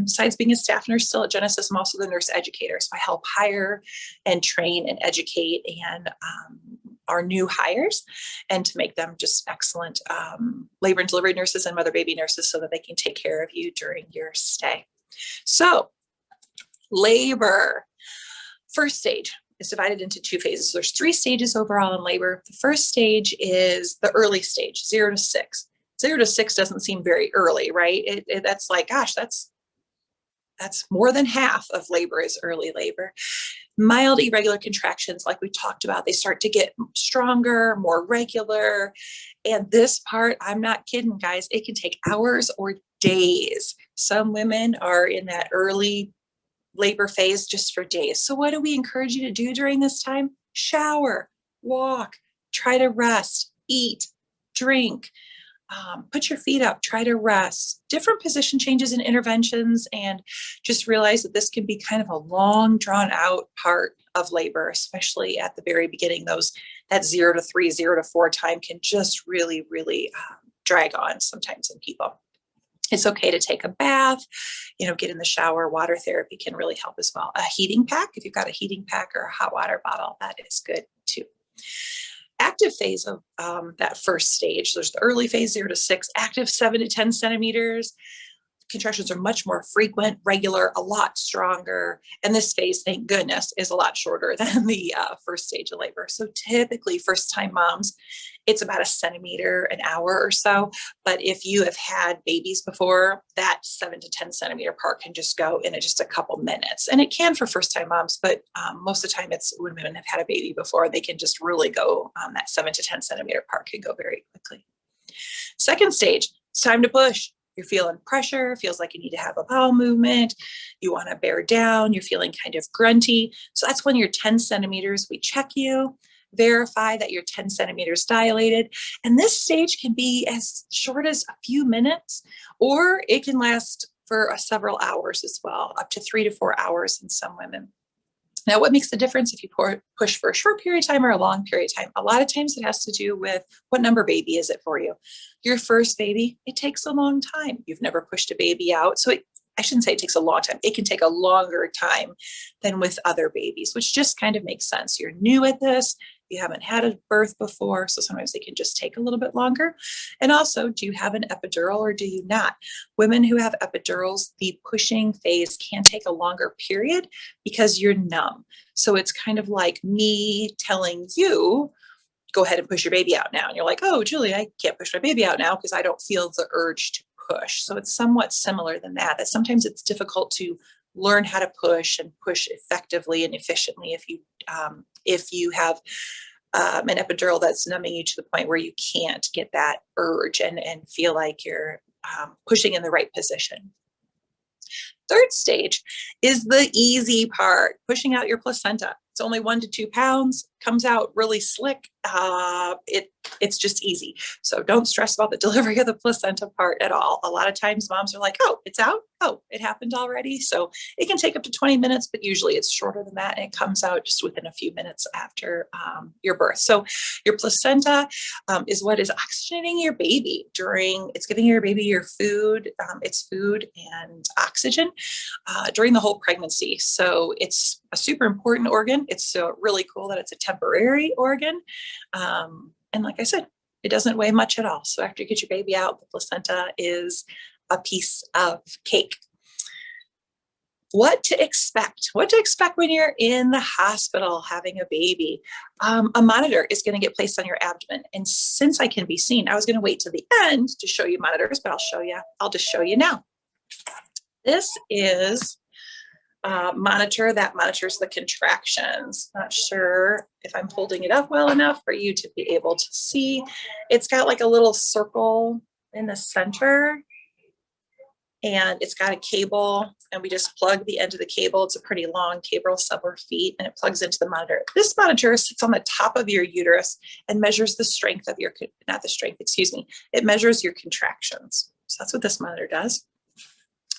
Besides being a staff nurse still at Genesis, I'm also the nurse educator, so I help hire and train and educate and our new hires and to make them just excellent labor and delivery nurses and mother-baby nurses so that they can take care of you during your stay. So labor, first stage is divided into 2 phases. There's 3 stages overall in labor. The first stage is the early stage, 0 to 6. 0 to 6 doesn't seem very early, right? That's like, gosh, that's more than half of labor is early labor. Mild irregular contractions, like we talked about, they start to get stronger, more regular. And this part, I'm not kidding, guys, it can take hours or days. Some women are in that early labor phase just for days. So what do we encourage you to do during this time? Shower, walk, try to rest, eat, drink, put your feet up, try to rest, different position changes and interventions, and just realize that this can be kind of a long drawn out part of labor, especially at the very beginning. That 0 to 3, 0 to 4 time can just really, really drag on sometimes in people. It's okay to take a bath, get in the shower. Water therapy can really help as well. A heating pack, if you've got a heating pack or a hot water bottle, that is good too. Active phase of that first stage, there's the early phase, 0 to 6, active 7 to 10 centimeters, contractions are much more frequent, regular, a lot stronger. And this phase, thank goodness, is a lot shorter than the first stage of labor. So typically first time moms, it's about a centimeter an hour or so. But if you have had babies before, that 7 to 10 centimeter part can just go in just a couple minutes. And it can for first time moms, but most of the time it's when women have had a baby before, they can just really go, that 7 to 10 centimeter part can go very quickly. Second stage, it's time to push. You're feeling pressure, feels like you need to have a bowel movement. You want to bear down. You're feeling kind of grunty. So that's when you're 10 centimeters. We check you, verify that you're 10 centimeters dilated. And this stage can be as short as a few minutes, or it can last for several hours as well, up to 3 to 4 hours in some women. Now, what makes the difference if you push for a short period of time or a long period of time? A lot of times it has to do with what number baby is it for you. Your first baby, it takes a long time. You've never pushed a baby out. So I shouldn't say it takes a long time. It can take a longer time than with other babies, which just kind of makes sense. You're new at this. You haven't had a birth before, so sometimes they can just take a little bit longer. And also, do you have an epidural or do you not? Women who have epidurals, the pushing phase can take a longer period because you're numb. So it's kind of like me telling you, go ahead and push your baby out now. And you're like, oh, Julie, I can't push my baby out now because I don't feel the urge to push. So it's somewhat similar than that, that sometimes it's difficult to learn how to push and push effectively and efficiently if you have an epidural that's numbing you to the point where you can't get that urge and feel like you're pushing in the right position. Third stage is the easy part, pushing out your placenta. It's only 1 to 2 pounds, comes out really slick. It's just easy. So don't stress about the delivery of the placenta part at all. A lot of times moms are like, oh, it's out. Oh, it happened already. So it can take up to 20 minutes, but usually it's shorter than that. And it comes out just within a few minutes after your birth. So your placenta is what is oxygenating your baby it's giving your baby your food, its food and oxygen during the whole pregnancy. So it's a super important organ. It's really cool that it's a temporary organ. And like I said, it doesn't weigh much at all. So after you get your baby out, the placenta is a piece of cake. What to expect when you're in the hospital having a baby. A monitor is going to get placed on your abdomen. And since I can be seen, I was going to wait to the end to show you monitors, but I'll just show you now. This is monitor that monitors the contractions. Not sure if I'm holding it up well enough for you to be able to see. It's got like a little circle in the center and it's got a cable and we just plug the end of the cable. It's a pretty long cable, several feet, and it plugs into the monitor. This monitor sits on the top of your uterus and measures the strength of it measures your contractions. So that's what this monitor does.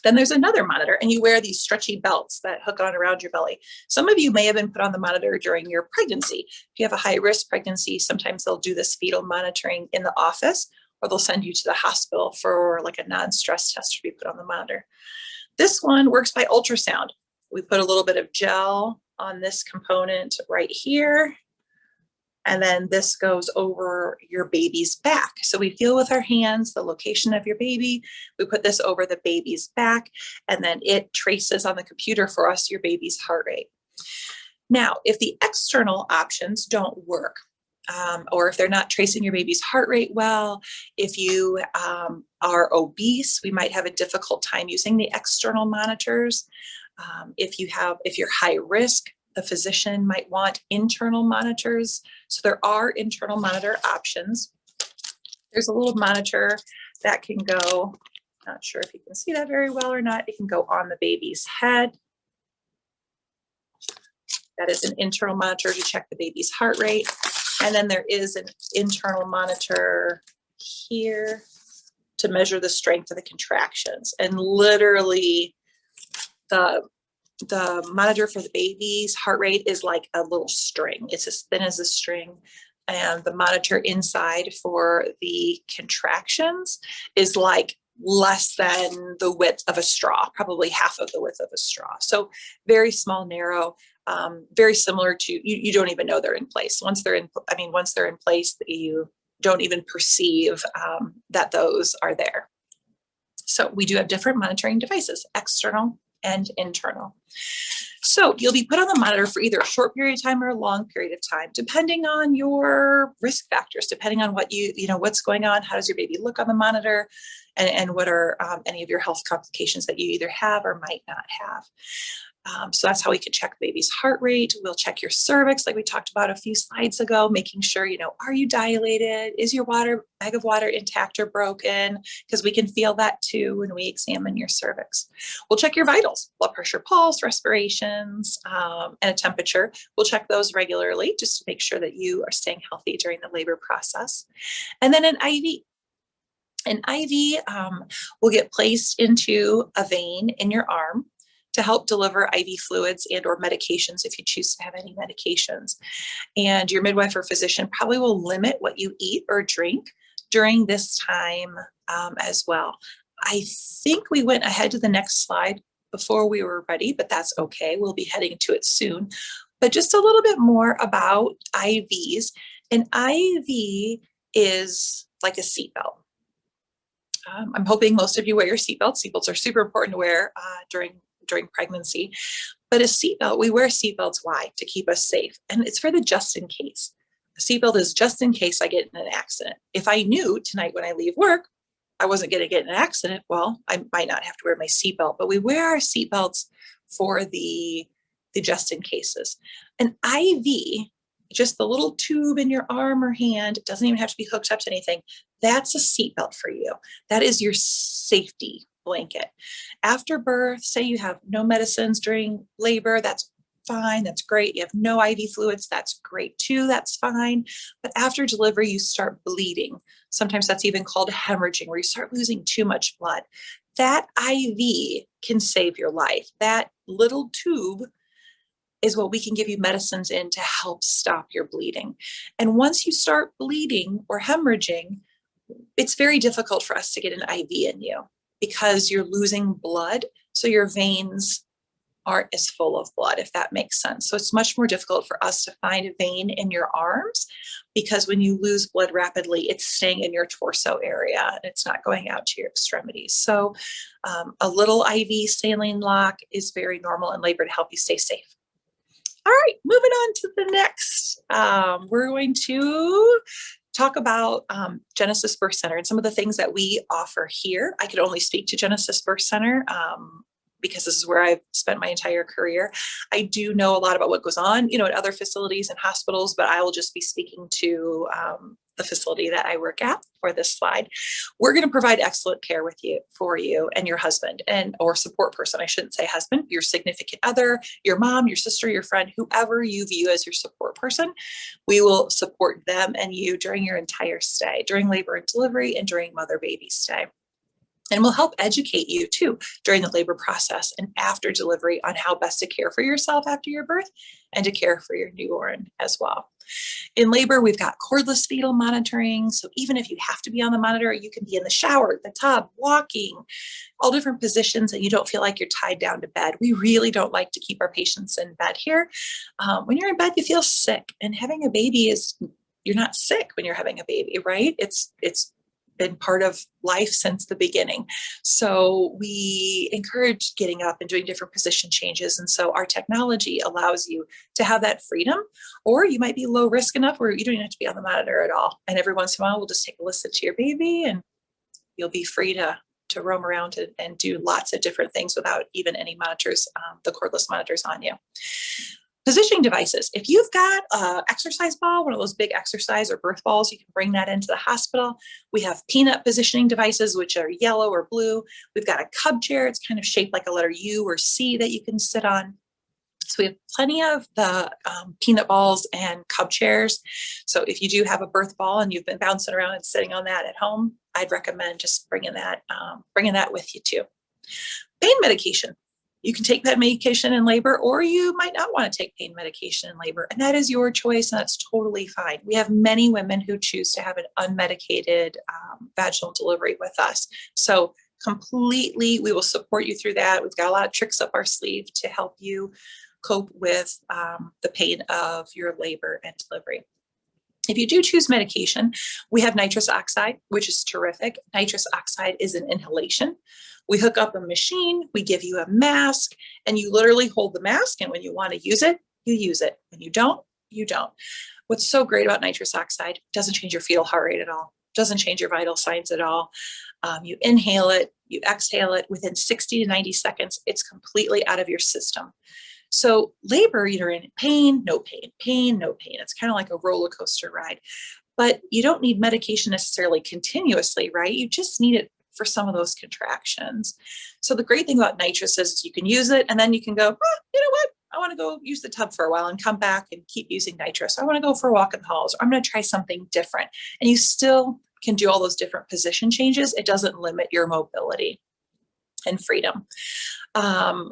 Then there's another monitor and you wear these stretchy belts that hook on around your belly. Some of you may have been put on the monitor during your pregnancy. If you have a high risk pregnancy, sometimes they'll do this fetal monitoring in the office or they'll send you to the hospital for like a non-stress test to be put on the monitor. This one works by ultrasound. We put a little bit of gel on this component right here. And then this goes over your baby's back. So we feel with our hands the location of your baby. We put this over the baby's back, and then it traces on the computer for us your baby's heart rate. Now, if the external options don't work, or if they're not tracing your baby's heart rate well, if you are obese, we might have a difficult time using the external monitors. If you're high risk, the physician might want internal monitors. So there are internal monitor options. There's a little monitor that can go, not sure if you can see that very well or not, it can go on the baby's head. That is an internal monitor to check the baby's heart rate. And then there is an internal monitor here to measure the strength of the contractions. And literally the monitor for the baby's heart rate is like a little string. It's as thin as a string. And the monitor inside for the contractions is like less than the width of a straw, probably half of the width of a straw. So very small, narrow, very similar to, you don't even know they're in place. Once they're in place, you don't even perceive that those are there. So we do have different monitoring devices, external and internal. So you'll be put on the monitor for either a short period of time or a long period of time, depending on your risk factors, depending on what what's going on, how does your baby look on the monitor, and what are any of your health complications that you either have or might not have. So that's how we can check baby's heart rate. We'll check your cervix, like we talked about a few slides ago, making sure, are you dilated? Is your bag of water intact or broken? Because we can feel that too when we examine your cervix. We'll check your vitals, blood pressure, pulse, respirations, and a temperature. We'll check those regularly just to make sure that you are staying healthy during the labor process. And then an IV. An IV will get placed into a vein in your arm to help deliver IV fluids and or medications if you choose to have any medications. And your midwife or physician probably will limit what you eat or drink during this time as well. I think we went ahead to the next slide before we were ready, but that's okay. We'll be heading to it soon. But just a little bit more about IVs. An IV is like a seatbelt. I'm hoping most of you wear your seatbelts. Seatbelts are super important to wear during pregnancy. But a seatbelt, we wear seatbelts, why? To keep us safe. And it's for the just in case. A seatbelt is just in case I get in an accident. If I knew tonight when I leave work, I wasn't going to get in an accident, well, I might not have to wear my seatbelt. But we wear our seatbelts for the just in cases. An IV, just the little tube in your arm or hand, it doesn't even have to be hooked up to anything. That's a seatbelt for you. That is your safety blanket. After birth, say you have no medicines during labor, that's fine, that's great. You have no IV fluids, that's great too, that's fine. But after delivery, you start bleeding. Sometimes that's even called hemorrhaging, where you start losing too much blood. That IV can save your life. That little tube is what we can give you medicines in to help stop your bleeding. And once you start bleeding or hemorrhaging, it's very difficult for us to get an IV in you because you're losing blood. So your veins aren't as full of blood, if that makes sense. So it's much more difficult for us to find a vein in your arms because when you lose blood rapidly, it's staying in your torso area and it's not going out to your extremities. So a little IV saline lock is very normal in labor to help you stay safe. All right, moving on to the next. We're going to talk about Genesis Birth Center and some of the things that we offer here. I could only speak to Genesis Birth Center because this is where I've spent my entire career. I do know a lot about what goes on, at other facilities and hospitals, but I will just be speaking to the facility that I work at for this slide. We're going to provide excellent care for you and your husband or support person. I shouldn't say husband, your significant other, your mom, your sister, your friend, whoever you view as your support person. We will support them and you during your entire stay, during labor and delivery and during mother-baby stay. And we'll help educate you too during the labor process and after delivery on how best to care for yourself after your birth and to care for your newborn as well. In labor, we've got cordless fetal monitoring. So even if you have to be on the monitor, you can be in the shower, the tub, walking, all different positions and you don't feel like you're tied down to bed. We really don't like to keep our patients in bed here. When you're in bed, you feel sick, and having a baby you're not sick when you're having a baby, right? It's been part of life since the beginning. So we encourage getting up and doing different position changes. And so our technology allows you to have that freedom, or you might be low risk enough where you don't even have to be on the monitor at all. And every once in a while, we'll just take a listen to your baby and you'll be free to roam around and do lots of different things without even any monitors, the cordless monitors on you. Positioning devices. If you've got an exercise ball, one of those big exercise or birth balls, you can bring that into the hospital. We have peanut positioning devices, which are yellow or blue. We've got a cub chair. It's kind of shaped like a letter U or C that you can sit on. So we have plenty of the peanut balls and cub chairs. So if you do have a birth ball and you've been bouncing around and sitting on that at home, I'd recommend just bringing that with you too. Pain medication. You can take that medication in labor, or you might not want to take pain medication in labor, and that is your choice, and that's totally fine. We have many women who choose to have an unmedicated vaginal delivery with us. So completely, we will support you through that. We've got a lot of tricks up our sleeve to help you cope with the pain of your labor and delivery. If you do choose medication, we have nitrous oxide, which is terrific. Nitrous oxide is an inhalation. We hook up a machine, we give you a mask, and you literally hold the mask, and when you want to use it, you use it. When you don't, you don't. What's so great about nitrous oxide, it doesn't change your fetal heart rate at all, doesn't change your vital signs at all. You inhale it, you exhale it, within 60 to 90 seconds, it's completely out of your system. So labor, you're in pain, no pain, pain, no pain. It's kind of like a roller coaster ride, but you don't need medication necessarily continuously, right? You just need it for some of those contractions. So the great thing about nitrous is you can use it and then you can go, you know what? I want to go use the tub for a while and come back and keep using nitrous. I want to go for a walk in the halls. Or I'm going to try something different. And you still can do all those different position changes. It doesn't limit your mobility and freedom.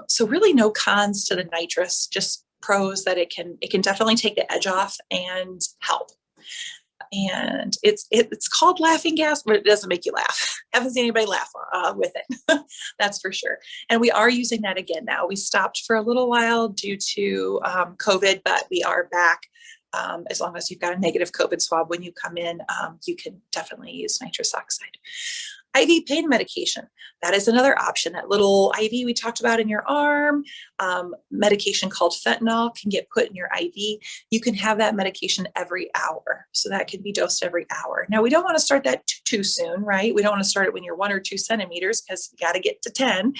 So really no cons to the nitrous, just pros that it can definitely take the edge off and help. And it's called laughing gas, but it doesn't make you laugh. I haven't seen anybody laugh with it. That's for sure. And we are using that again now. We stopped for a little while due to COVID, but we are back. As long as you've got a negative COVID swab when you come in, you can definitely use nitrous oxide. IV pain medication, that is another option. That little IV we talked about in your arm, medication called fentanyl can get put in your IV. You can have that medication every hour. So that can be dosed every hour. Now, we don't want to start that too soon, right? We don't want to start it when you're 1 or 2 centimeters because you got to get to 10.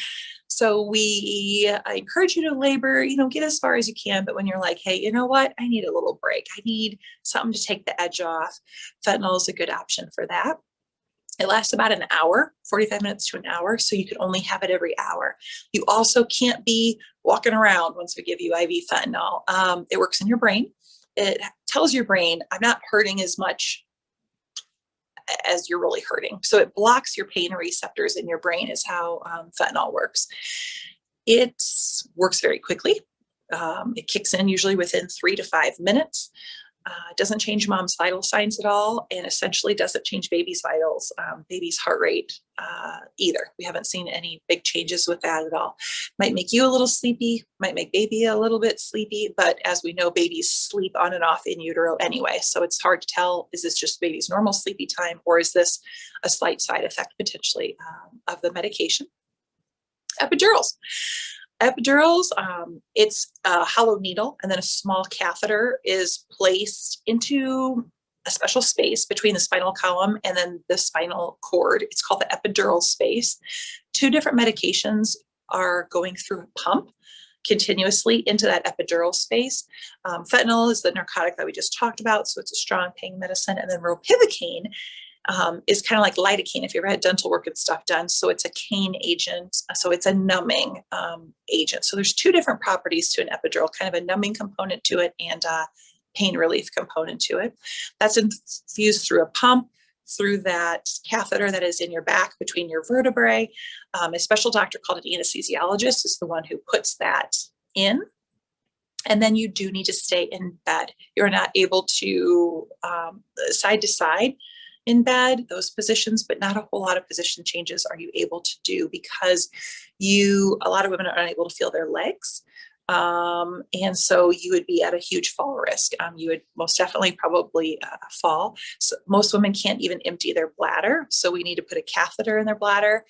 So I encourage you to labor, get as far as you can. But when you're like, hey, you know what? I need a little break. I need something to take the edge off. Fentanyl is a good option for that. It lasts about an hour, 45 minutes to an hour, so you can only have it every hour. You also can't be walking around once we give you IV fentanyl. It works in your brain. It tells your brain, I'm not hurting as much as you're really hurting. So it blocks your pain receptors in your brain is how fentanyl works. It works very quickly. It kicks in usually within 3 to 5 minutes. It doesn't change mom's vital signs at all, and essentially doesn't change baby's vitals, baby's heart rate either. We haven't seen any big changes with that at all. Might make you a little sleepy, might make baby a little bit sleepy, but as we know, babies sleep on and off in utero anyway. So it's hard to tell, is this just baby's normal sleepy time, or is this a slight side effect potentially of the medication? Epidurals. Epidurals, it's a hollow needle, and then a small catheter is placed into a special space between the spinal column and then the spinal cord. It's called the epidural space. 2 different medications are going through a pump continuously into that epidural space. Fentanyl is the narcotic that we just talked about, so it's a strong pain medicine, and then ropivacaine is kind of like lidocaine if you ever had dental work and stuff done. So it's a cane agent. So it's a numbing agent. So there's 2 different properties to an epidural, kind of a numbing component to it and a pain relief component to it. That's infused through a pump, through that catheter that is in your back between your vertebrae. A special doctor called an anesthesiologist is the one who puts that in. And then you do need to stay in bed. You're not able to side to side in bed, those positions, but not a whole lot of position changes are you able to do because a lot of women are unable to feel their legs. And so you would be at a huge fall risk. You would most definitely probably fall. So most women can't even empty their bladder. So we need to put a catheter in their bladder,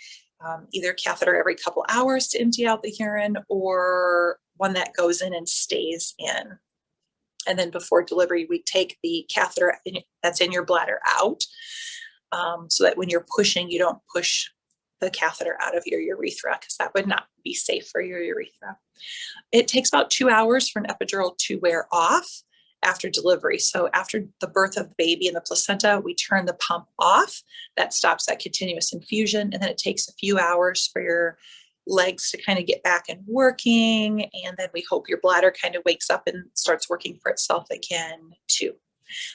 either a catheter every couple hours to empty out the urine or one that goes in and stays in. And then before delivery, we take the catheter that's in your bladder out so that when you're pushing, you don't push the catheter out of your urethra because that would not be safe for your urethra. It takes about 2 hours for an epidural to wear off after delivery. So after the birth of the baby and the placenta, we turn the pump off. That stops that continuous infusion. And then it takes a few hours for your legs to kind of get back and working. And then we hope your bladder kind of wakes up and starts working for itself again too.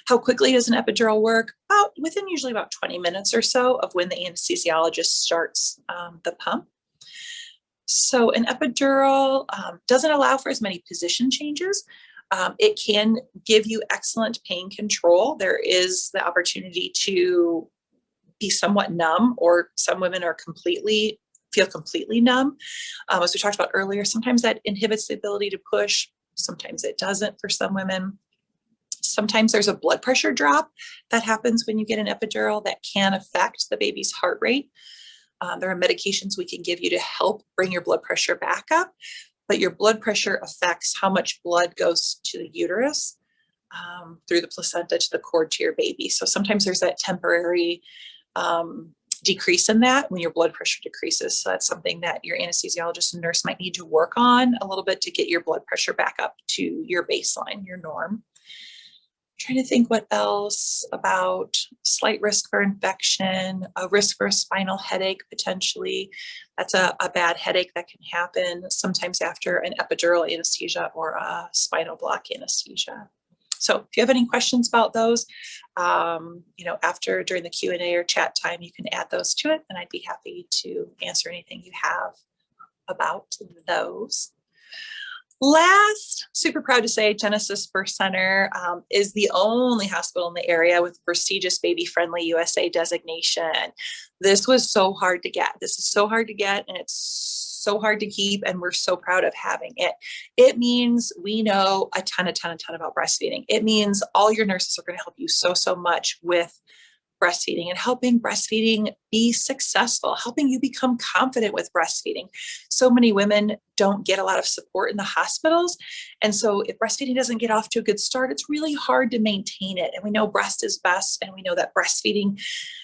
How quickly does an epidural work? Within usually about 20 minutes or so of when the anesthesiologist starts the pump. So an epidural doesn't allow for as many position changes. It can give you excellent pain control. There is the opportunity to be somewhat numb, or some women are feel completely numb. As we talked about earlier, sometimes that inhibits the ability to push. Sometimes it doesn't for some women. Sometimes there's a blood pressure drop that happens when you get an epidural that can affect the baby's heart rate. There are medications we can give you to help bring your blood pressure back up, but your blood pressure affects how much blood goes to the uterus through the placenta to the cord to your baby. So sometimes there's that temporary decrease in that when your blood pressure decreases. So that's something that your anesthesiologist and nurse might need to work on a little bit to get your blood pressure back up to your baseline, your norm. Trying to think what else about slight risk for infection, a risk for a spinal headache potentially. That's a bad headache that can happen sometimes after an epidural anesthesia or a spinal block anesthesia. So if you have any questions about those, during the Q&A or chat time, you can add those to it, and I'd be happy to answer anything you have about those. Last, super proud to say Genesis Birth Center is the only hospital in the area with prestigious Baby Friendly USA designation. This was so hard to get. This is so hard to get, and it's so hard to keep, and we're so proud of having it. It means we know a ton about breastfeeding. It means all your nurses are going to help you so much with breastfeeding and helping breastfeeding be successful, helping you become confident with breastfeeding. So many women don't get a lot of support in the hospitals. And so if breastfeeding doesn't get off to a good start, it's really hard to maintain it. And we know breast is best. And we know that breastfeeding,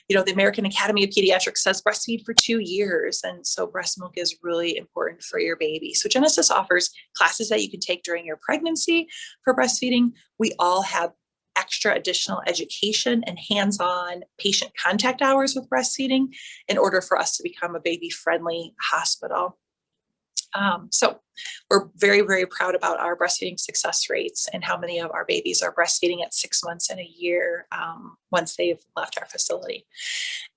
the American Academy of Pediatrics says breastfeed for 2 years. And so breast milk is really important for your baby. So Genesis offers classes that you can take during your pregnancy for breastfeeding. We all have extra additional education and hands-on patient contact hours with breastfeeding in order for us to become a baby-friendly hospital. So we're very, very proud about our breastfeeding success rates and how many of our babies are breastfeeding at 6 months and a year once they've left our facility.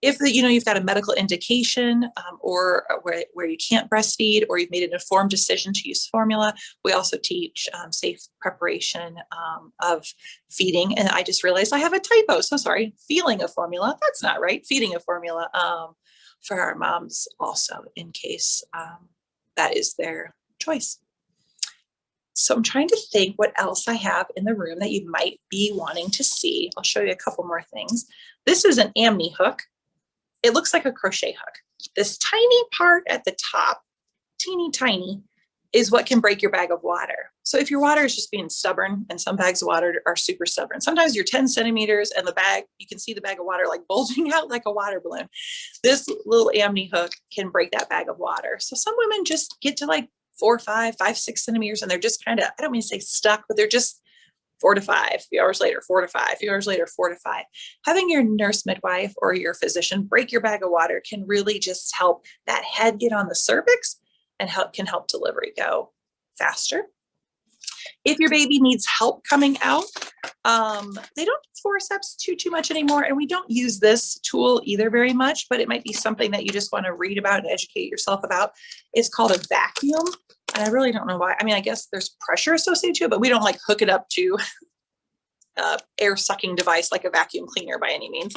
If you've got a medical indication or where you can't breastfeed, or you've made an informed decision to use formula, we also teach safe preparation of feeding. And I just realized I have a typo. So sorry, feeling a formula. That's not right. Feeding a formula for our moms also, in case that is their choice. So I'm trying to think what else I have in the room that you might be wanting to see. I'll show you a couple more things. This is an Amni hook. It looks like a crochet hook. This tiny part at the top, teeny tiny, is what can break your bag of water. So if your water is just being stubborn, and some bags of water are super stubborn, sometimes you're 10 centimeters and the bag, you can see the bag of water like bulging out like a water balloon. This little Amni hook can break that bag of water. So some women just get to like 4, 5, 6 centimeters, and they're just kind of, I don't mean to say stuck, but they're just 4 to 5, a few hours later, 4 to 5, a few hours later, 4 to 5. Having your nurse midwife or your physician break your bag of water can really just help that head get on the cervix and can help delivery go faster. If your baby needs help coming out, they don't do forceps too much anymore, and we don't use this tool either very much, but it might be something that you just want to read about and educate yourself about. It's called a vacuum, and I really don't know why. I mean, I guess there's pressure associated to it, but we don't like hook it up to air sucking device like a vacuum cleaner by any means.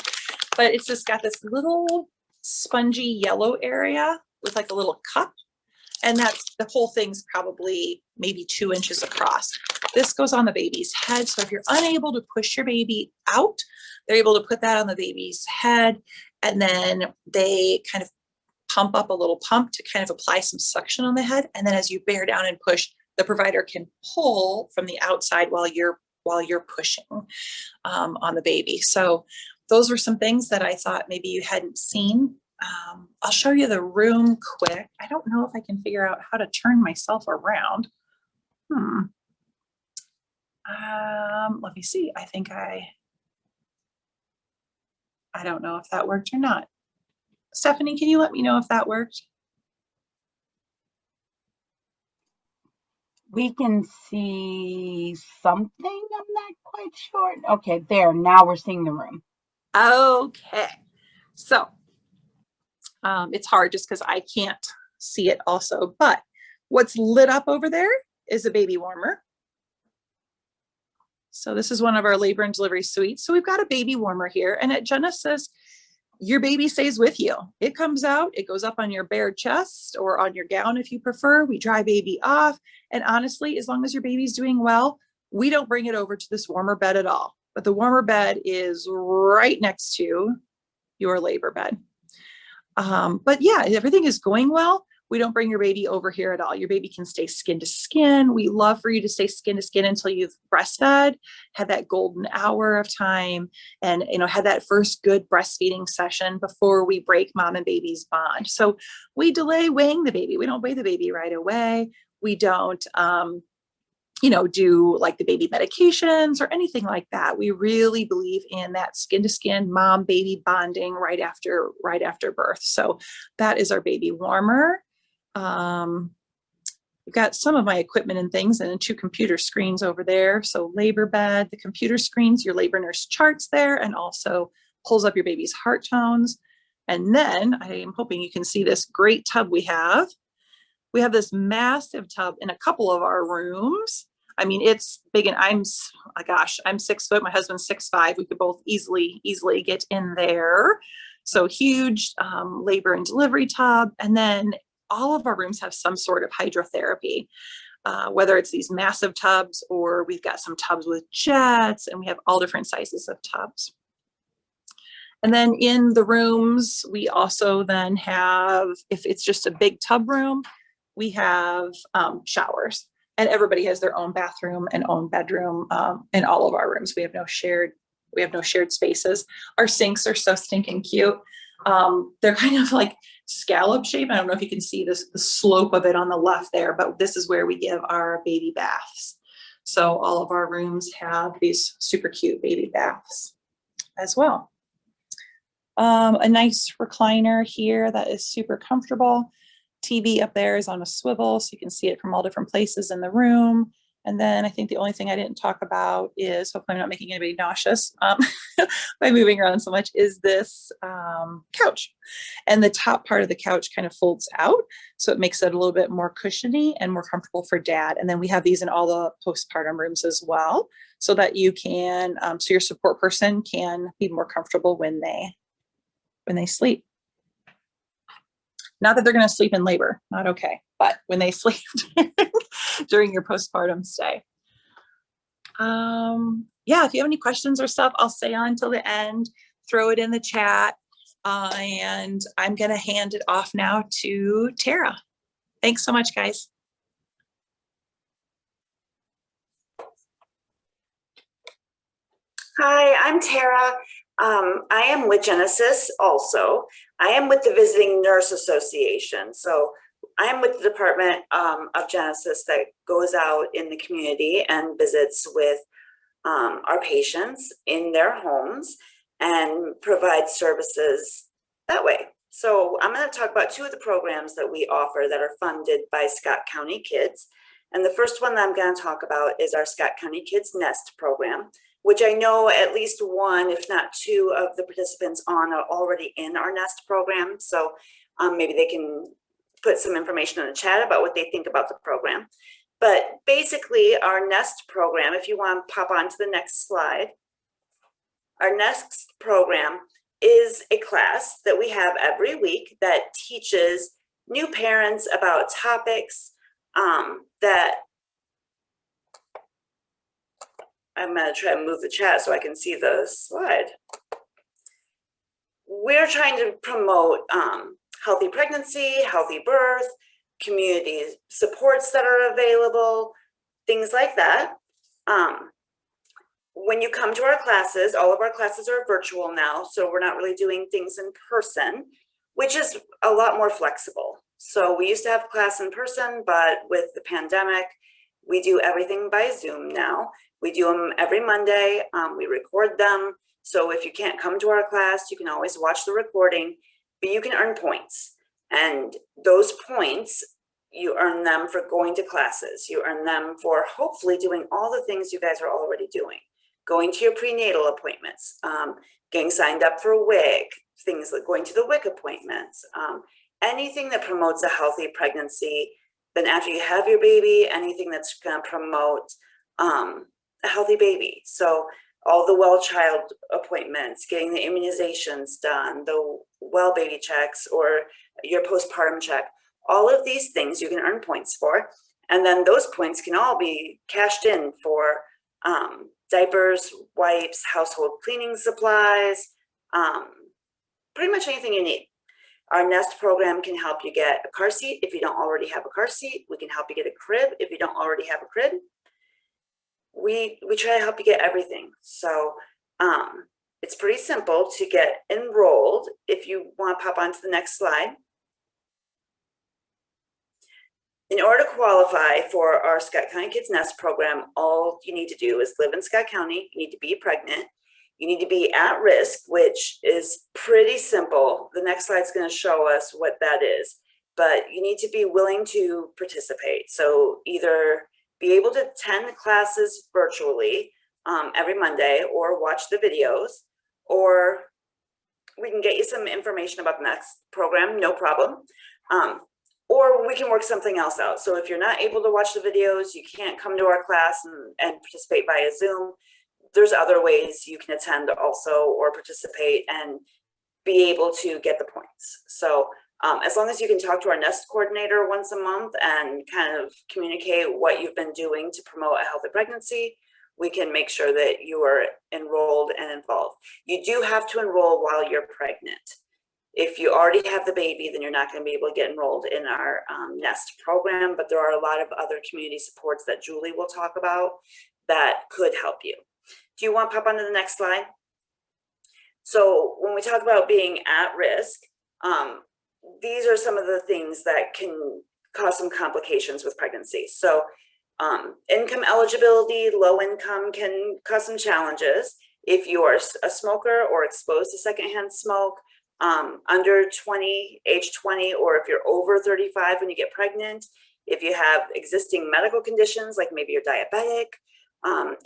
But it's just got this little spongy yellow area with like a little cup. And that's, the whole thing's probably maybe 2 inches across. This goes on the baby's head. So if you're unable to push your baby out, they're able to put that on the baby's head. And then they kind of pump up a little pump to kind of apply some suction on the head. And then as you bear down and push, the provider can pull from the outside while you're pushing on the baby. So those were some things that I thought maybe you hadn't seen. I'll show you the room quick. I don't know if I can figure out how to turn myself around. Let me see. I think I don't know if that worked or not. Stephanie, can you let me know if that worked? We can see something. I'm not quite sure. Okay, there. Now we're seeing the room. Okay. So it's hard just because I can't see it also, but what's lit up over there is a baby warmer. So this is one of our labor and delivery suites. So we've got a baby warmer here, and at Genesis, your baby stays with you. It comes out, it goes up on your bare chest or on your gown if you prefer. We dry baby off. And honestly, as long as your baby's doing well, we don't bring it over to this warmer bed at all, but the warmer bed is right next to your labor bed. But yeah, everything is going well. We don't bring your baby over here at all. Your baby can stay skin to skin. We love for you to stay skin to skin until you've breastfed, had that golden hour of time, and had that first good breastfeeding session before we break mom and baby's bond. So we delay weighing the baby. We don't weigh the baby right away. We don't do like the baby medications or anything like that. We really believe in that skin to skin mom baby bonding right after birth. So that is our baby warmer. We've got some of my equipment and things and 2 computer screens over there. So labor bed, the computer screens, your labor nurse charts there, and also pulls up your baby's heart tones. And then I am hoping you can see this great tub we have. We have this massive tub in a couple of our rooms. I mean, it's big, and I'm 6 foot. My husband's 6'5". We could both easily get in there. So huge labor and delivery tub. And then all of our rooms have some sort of hydrotherapy, whether it's these massive tubs or we've got some tubs with jets, and we have all different sizes of tubs. And then in the rooms, we also then have, if it's just a big tub room, we have showers, and everybody has their own bathroom and own bedroom in all of our rooms. We have no shared spaces. Our sinks are so stinking cute. They're kind of like scallop shape. I don't know if you can see the slope of it on the left there, but this is where we give our baby baths. So all of our rooms have these super cute baby baths as well. A nice recliner here that is super comfortable. TV up there is on a swivel, so you can see it from all different places in the room. And then I think the only thing I didn't talk about is, hopefully I'm not making anybody nauseous by moving around so much, is this couch. And the top part of the couch kind of folds out, so it makes it a little bit more cushiony and more comfortable for dad. And then we have these in all the postpartum rooms as well, so that you can, so your support person can be more comfortable when they sleep. Not that they're going to sleep in labor, not okay, but when they sleep during your postpartum stay. Yeah, if you have any questions or stuff, I'll stay on till the end, throw it in the chat, and I'm going to hand it off now to Tara. Thanks so much, guys. Hi, I'm Tara. I am with Genesis also. I am with the Visiting Nurse Association. So I am with the department of Genesis that goes out in the community and visits with our patients in their homes and provides services that way. So I'm going to talk about 2 of the programs that we offer that are funded by Scott County Kids. And the first one that I'm going to talk about is our Scott County Kids Nest program, which I know at least 1, if not 2 of the participants on are already in our Nest program. So maybe they can put some information in the chat about what they think about the program. But basically our Nest program, if you want to pop on to the next slide, our Nest program is a class that we have every week that teaches new parents about topics that I'm going to try to move the chat so I can see the slide. We're trying to promote healthy pregnancy, healthy birth, community supports that are available, things like that. When you come to our classes, all of our classes are virtual now, so we're not really doing things in person, which is a lot more flexible. So we used to have class in person, but with the pandemic, we do everything by Zoom now. We do them every Monday. We record them. So if you can't come to our class, you can always watch the recording, but you can earn points. And those points, you earn them for going to classes. You earn them for hopefully doing all the things you guys are already doing. Going to your prenatal appointments, getting signed up for a WIC, things like going to the WIC appointments, anything that promotes a healthy pregnancy. Then after you have your baby, anything that's going to promote a healthy baby. So all the well child appointments, getting the immunizations done, the well baby checks, or your postpartum check, all of these things you can earn points for. And then those points can all be cashed in for diapers, wipes, household cleaning supplies, pretty much anything you need. Our Nest program can help you get a car seat if you don't already have a car seat. We can help you get a crib if you don't already have a crib. We try to help you get everything. So it's pretty simple to get enrolled. If you want to pop onto the next slide. In order to qualify for our Scott County Kids Nest program, all you need to do is live in Scott County. You need to be pregnant. You need to be at risk, which is pretty simple. The next slide is going to show us what that is. But you need to be willing to participate. So either be able to attend classes virtually every Monday or watch the videos, or we can get you some information about the next program, no problem. Or we can work something else out. So if you're not able to watch the videos, you can't come to our class and participate via Zoom, there's other ways you can attend also or participate and be able to get the points. So as long as you can talk to our Nest coordinator once a month and kind of communicate what you've been doing to promote a healthy pregnancy, we can make sure that you are enrolled and involved. You do have to enroll while you're pregnant. If you already have the baby, then you're not going to be able to get enrolled in our Nest program, but there are a lot of other community supports that Julie will talk about that could help you. Do you want to pop onto the next slide? So when we talk about being at risk, these are some of the things that can cause some complications with pregnancy. So income eligibility, low income can cause some challenges. If you are a smoker or exposed to secondhand smoke, under 20, age 20, or if you're over 35 when you get pregnant, if you have existing medical conditions, like maybe you're diabetic,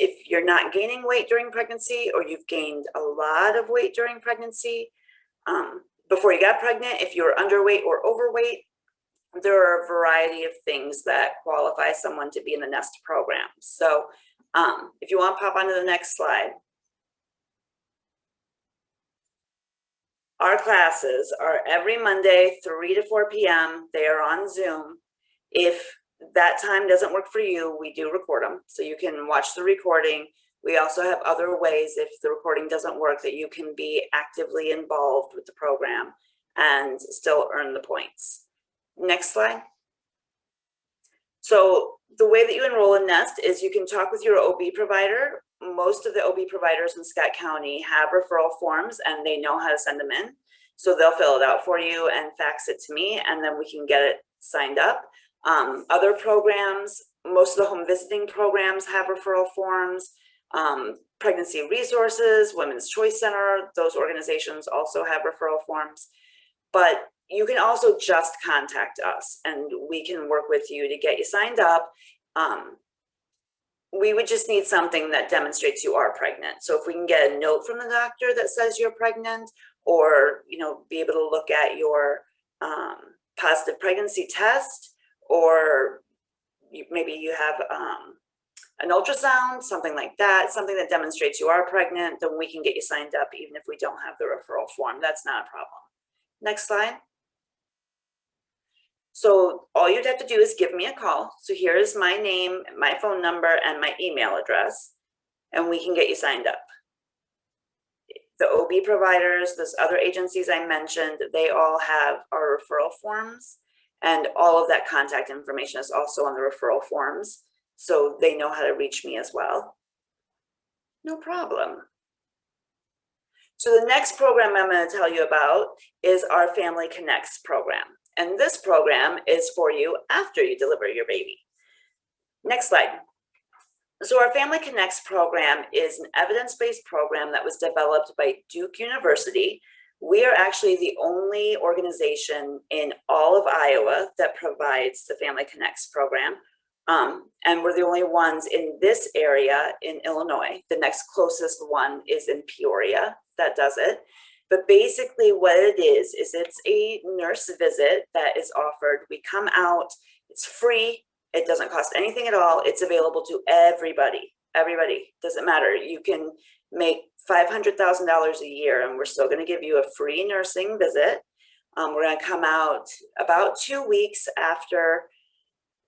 if you're not gaining weight during pregnancy, or you've gained a lot of weight during pregnancy, before you got pregnant, if you're underweight or overweight, there are a variety of things that qualify someone to be in the Nest program. So if you want to pop onto the next slide. Our classes are every Monday, 3 to 4 p.m. They are on Zoom. If that time doesn't work for you, we do record them. So you can watch the recording. We also have other ways, if the recording doesn't work, that you can be actively involved with the program and still earn the points. Next slide. So the way that you enroll in Nest is you can talk with your OB provider. Most of the OB providers in Scott County have referral forms and they know how to send them in. So they'll fill it out for you and fax it to me, and then we can get it signed up. Other programs, most of the home visiting programs have referral forms. Pregnancy Resources, Women's Choice Center, those organizations also have referral forms. But you can also just contact us and we can work with you to get you signed up. We would just need something that demonstrates you are pregnant. So if we can get a note from the doctor that says you're pregnant, or be able to look at your positive pregnancy test, or maybe you have an ultrasound, something like that, something that demonstrates you are pregnant, then we can get you signed up even if we don't have the referral form. That's not a problem. Next slide. So all you'd have to do is give me a call. So here is my name, my phone number, and my email address, and we can get you signed up. The OB providers, those other agencies I mentioned, they all have our referral forms, and all of that contact information is also on the referral forms, so they know how to reach me as well. No problem. So the next program I'm going to tell you about is our Family Connects program. And this program is for you after you deliver your baby. Next slide. So our Family Connects program is an evidence-based program that was developed by Duke University. We are actually the only organization in all of Iowa that provides the Family Connects program. And we're the only ones in this area in Illinois. The next closest one is in Peoria that does it. But basically what it is it's a nurse visit that is offered. We come out, it's free, it doesn't cost anything at all. It's available to everybody, doesn't matter. You can make $500,000 a year and we're still gonna give you a free nursing visit. We're gonna come out about 2 weeks after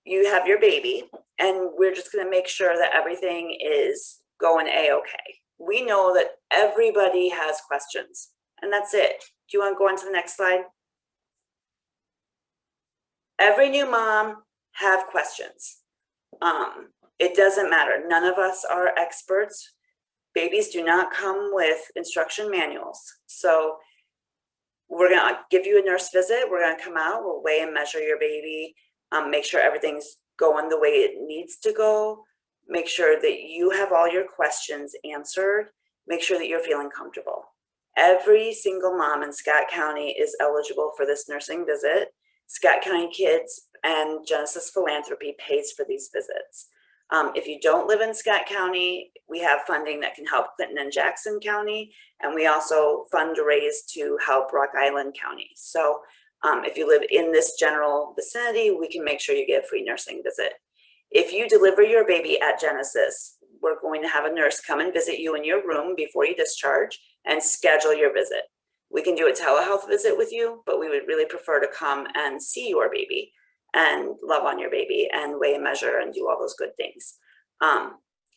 you have your baby, and we're just going to make sure that everything is going a-okay. We know that everybody has questions, and that's it. Do you want to go on to the next slide? Every new mom have questions. It doesn't matter. None of us are experts. Babies do not come with instruction manuals. So we're going to give you a nurse visit. We're going to come out, we'll weigh and measure your baby, make sure everything's going the way it needs to go, make sure that you have all your questions answered, make sure that you're feeling comfortable. Every single mom in Scott County is eligible for this nursing visit. Scott County Kids and Genesis Philanthropy pays for these visits. If you don't live in Scott County, we have funding that can help Clinton and Jackson County, and we also fundraise to help Rock Island County. So if you live in this general vicinity, we can make sure you get a free nursing visit. If you deliver your baby at Genesis, we're going to have a nurse come and visit you in your room before you discharge and schedule your visit. We can do a telehealth visit with you, but we would really prefer to come and see your baby and love on your baby and weigh and measure and do all those good things.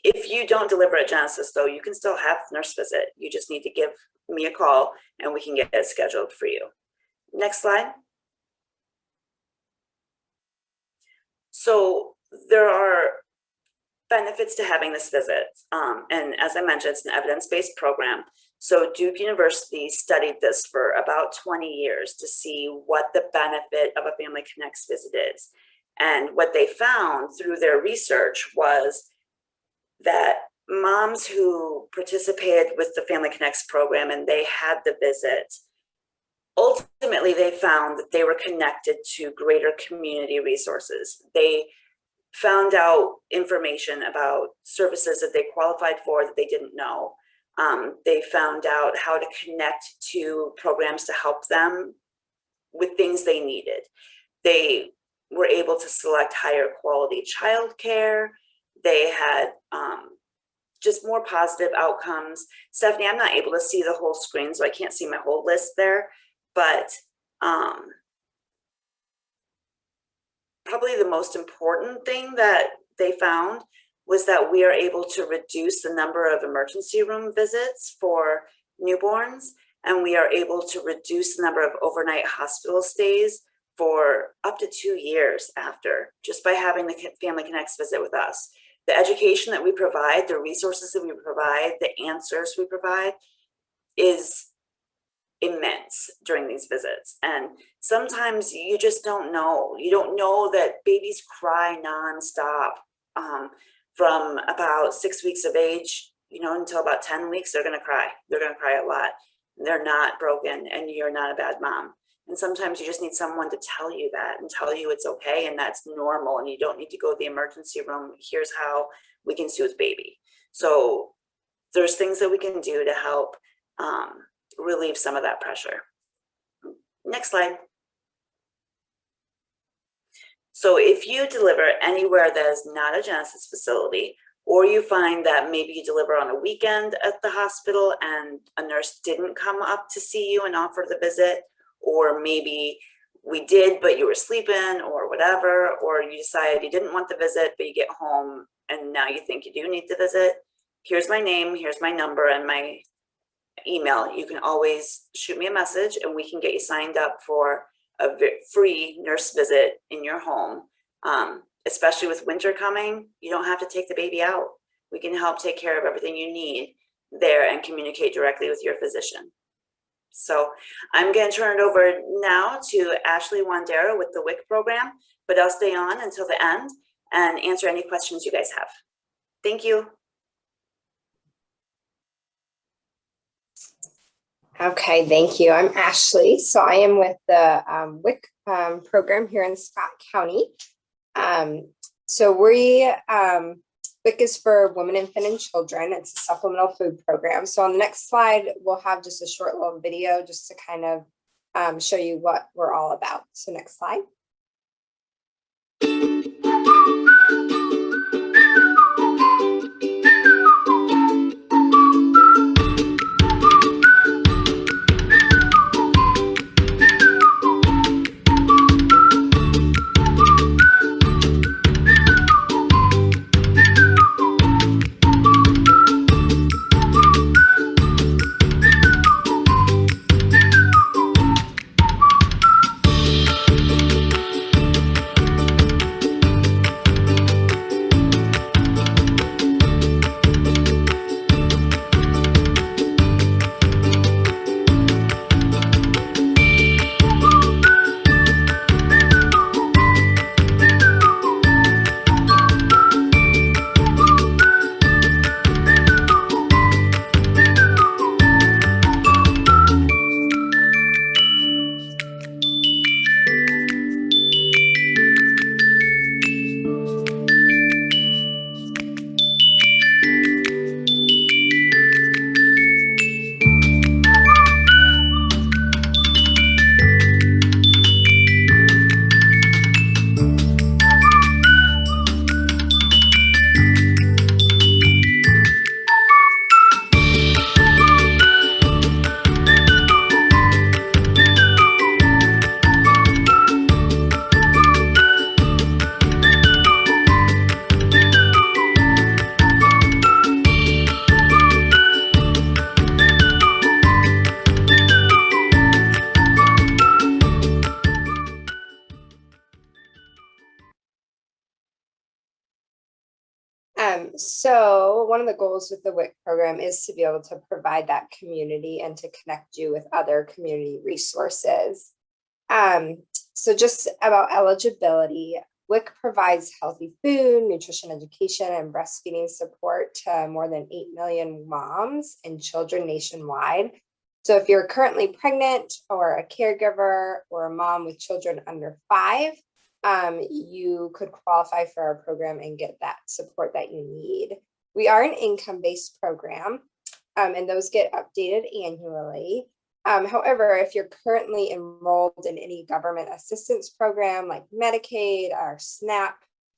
If you don't deliver at Genesis, though, you can still have the nurse visit. You just need to give me a call and we can get it scheduled for you. Next slide. So there are benefits to having this visit. And as I mentioned, it's an evidence-based program. So Duke University studied this for about 20 years to see what the benefit of a Family Connects visit is. And what they found through their research was that moms who participated with the Family Connects program and they had the visit, ultimately they found that they were connected to greater community resources. They found out information about services that they qualified for that they didn't know. They found out how to connect to programs to help them with things they needed. They were able to select higher quality childcare. They had just more positive outcomes. Stephanie, I'm not able to see the whole screen, so I can't see my whole list there, but probably the most important thing that they found was that we are able to reduce the number of emergency room visits for newborns, and we are able to reduce the number of overnight hospital stays for up to 2 years after, just by having the Family Connects visit with us. The education that we provide, the resources that we provide, the answers we provide is immense during these visits. And sometimes you just don't know. You don't know that babies cry nonstop. From about 6 weeks of age, until about 10 weeks, they're gonna cry. They're gonna cry a lot. They're not broken and you're not a bad mom. And sometimes you just need someone to tell you that and tell you it's okay and that's normal and you don't need to go to the emergency room. Here's how we can soothe baby. So there's things that we can do to help relieve some of that pressure. Next slide. So if you deliver anywhere that is not a Genesis facility, or you find that maybe you deliver on a weekend at the hospital and a nurse didn't come up to see you and offer the visit, or maybe we did, but you were sleeping or whatever, or you decided you didn't want the visit, but you get home and now you think you do need the visit, here's my name, here's my number and my email. You can always shoot me a message and we can get you signed up for a free nurse visit in your home. Especially with winter coming, you don't have to take the baby out. We can help take care of everything you need there and communicate directly with your physician. So I'm going to turn it over now to Ashley Wandera with the WIC program, but I'll stay on until the end and answer any questions you guys have. Thank you. Okay, thank you. I'm Ashley. So I am with the WIC program here in Scott County. So we, WIC is for Women, Infant, and Children. It's a supplemental food program. So on the next slide, we'll have just a short little video just to kind of show you what we're all about. So next slide. So one of the goals with the WIC program is to be able to provide that community and to connect you with other community resources. So just about eligibility, WIC provides healthy food, nutrition education, and breastfeeding support to more than 8 million moms and children nationwide. So if you're currently pregnant or a caregiver or a mom with children under 5, you could qualify for our program and get that support that you need. We are an income-based program, and those get updated annually. However, if you're currently enrolled in any government assistance program like Medicaid or SNAP,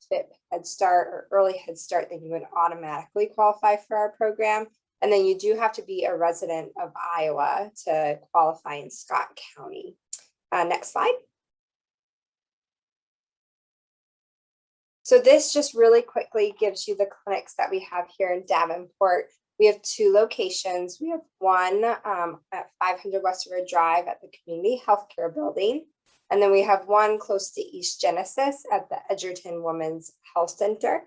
FIP, Head Start, or Early Head Start, then you would automatically qualify for our program. And then you do have to be a resident of Iowa to qualify in Scott County. Next slide. So this just really quickly gives you the clinics that we have here in Davenport. We have 2 locations. We have one at 500 West River Drive at the Community Healthcare Building. And then we have one close to East Genesis at the Edgerton Women's Health Center.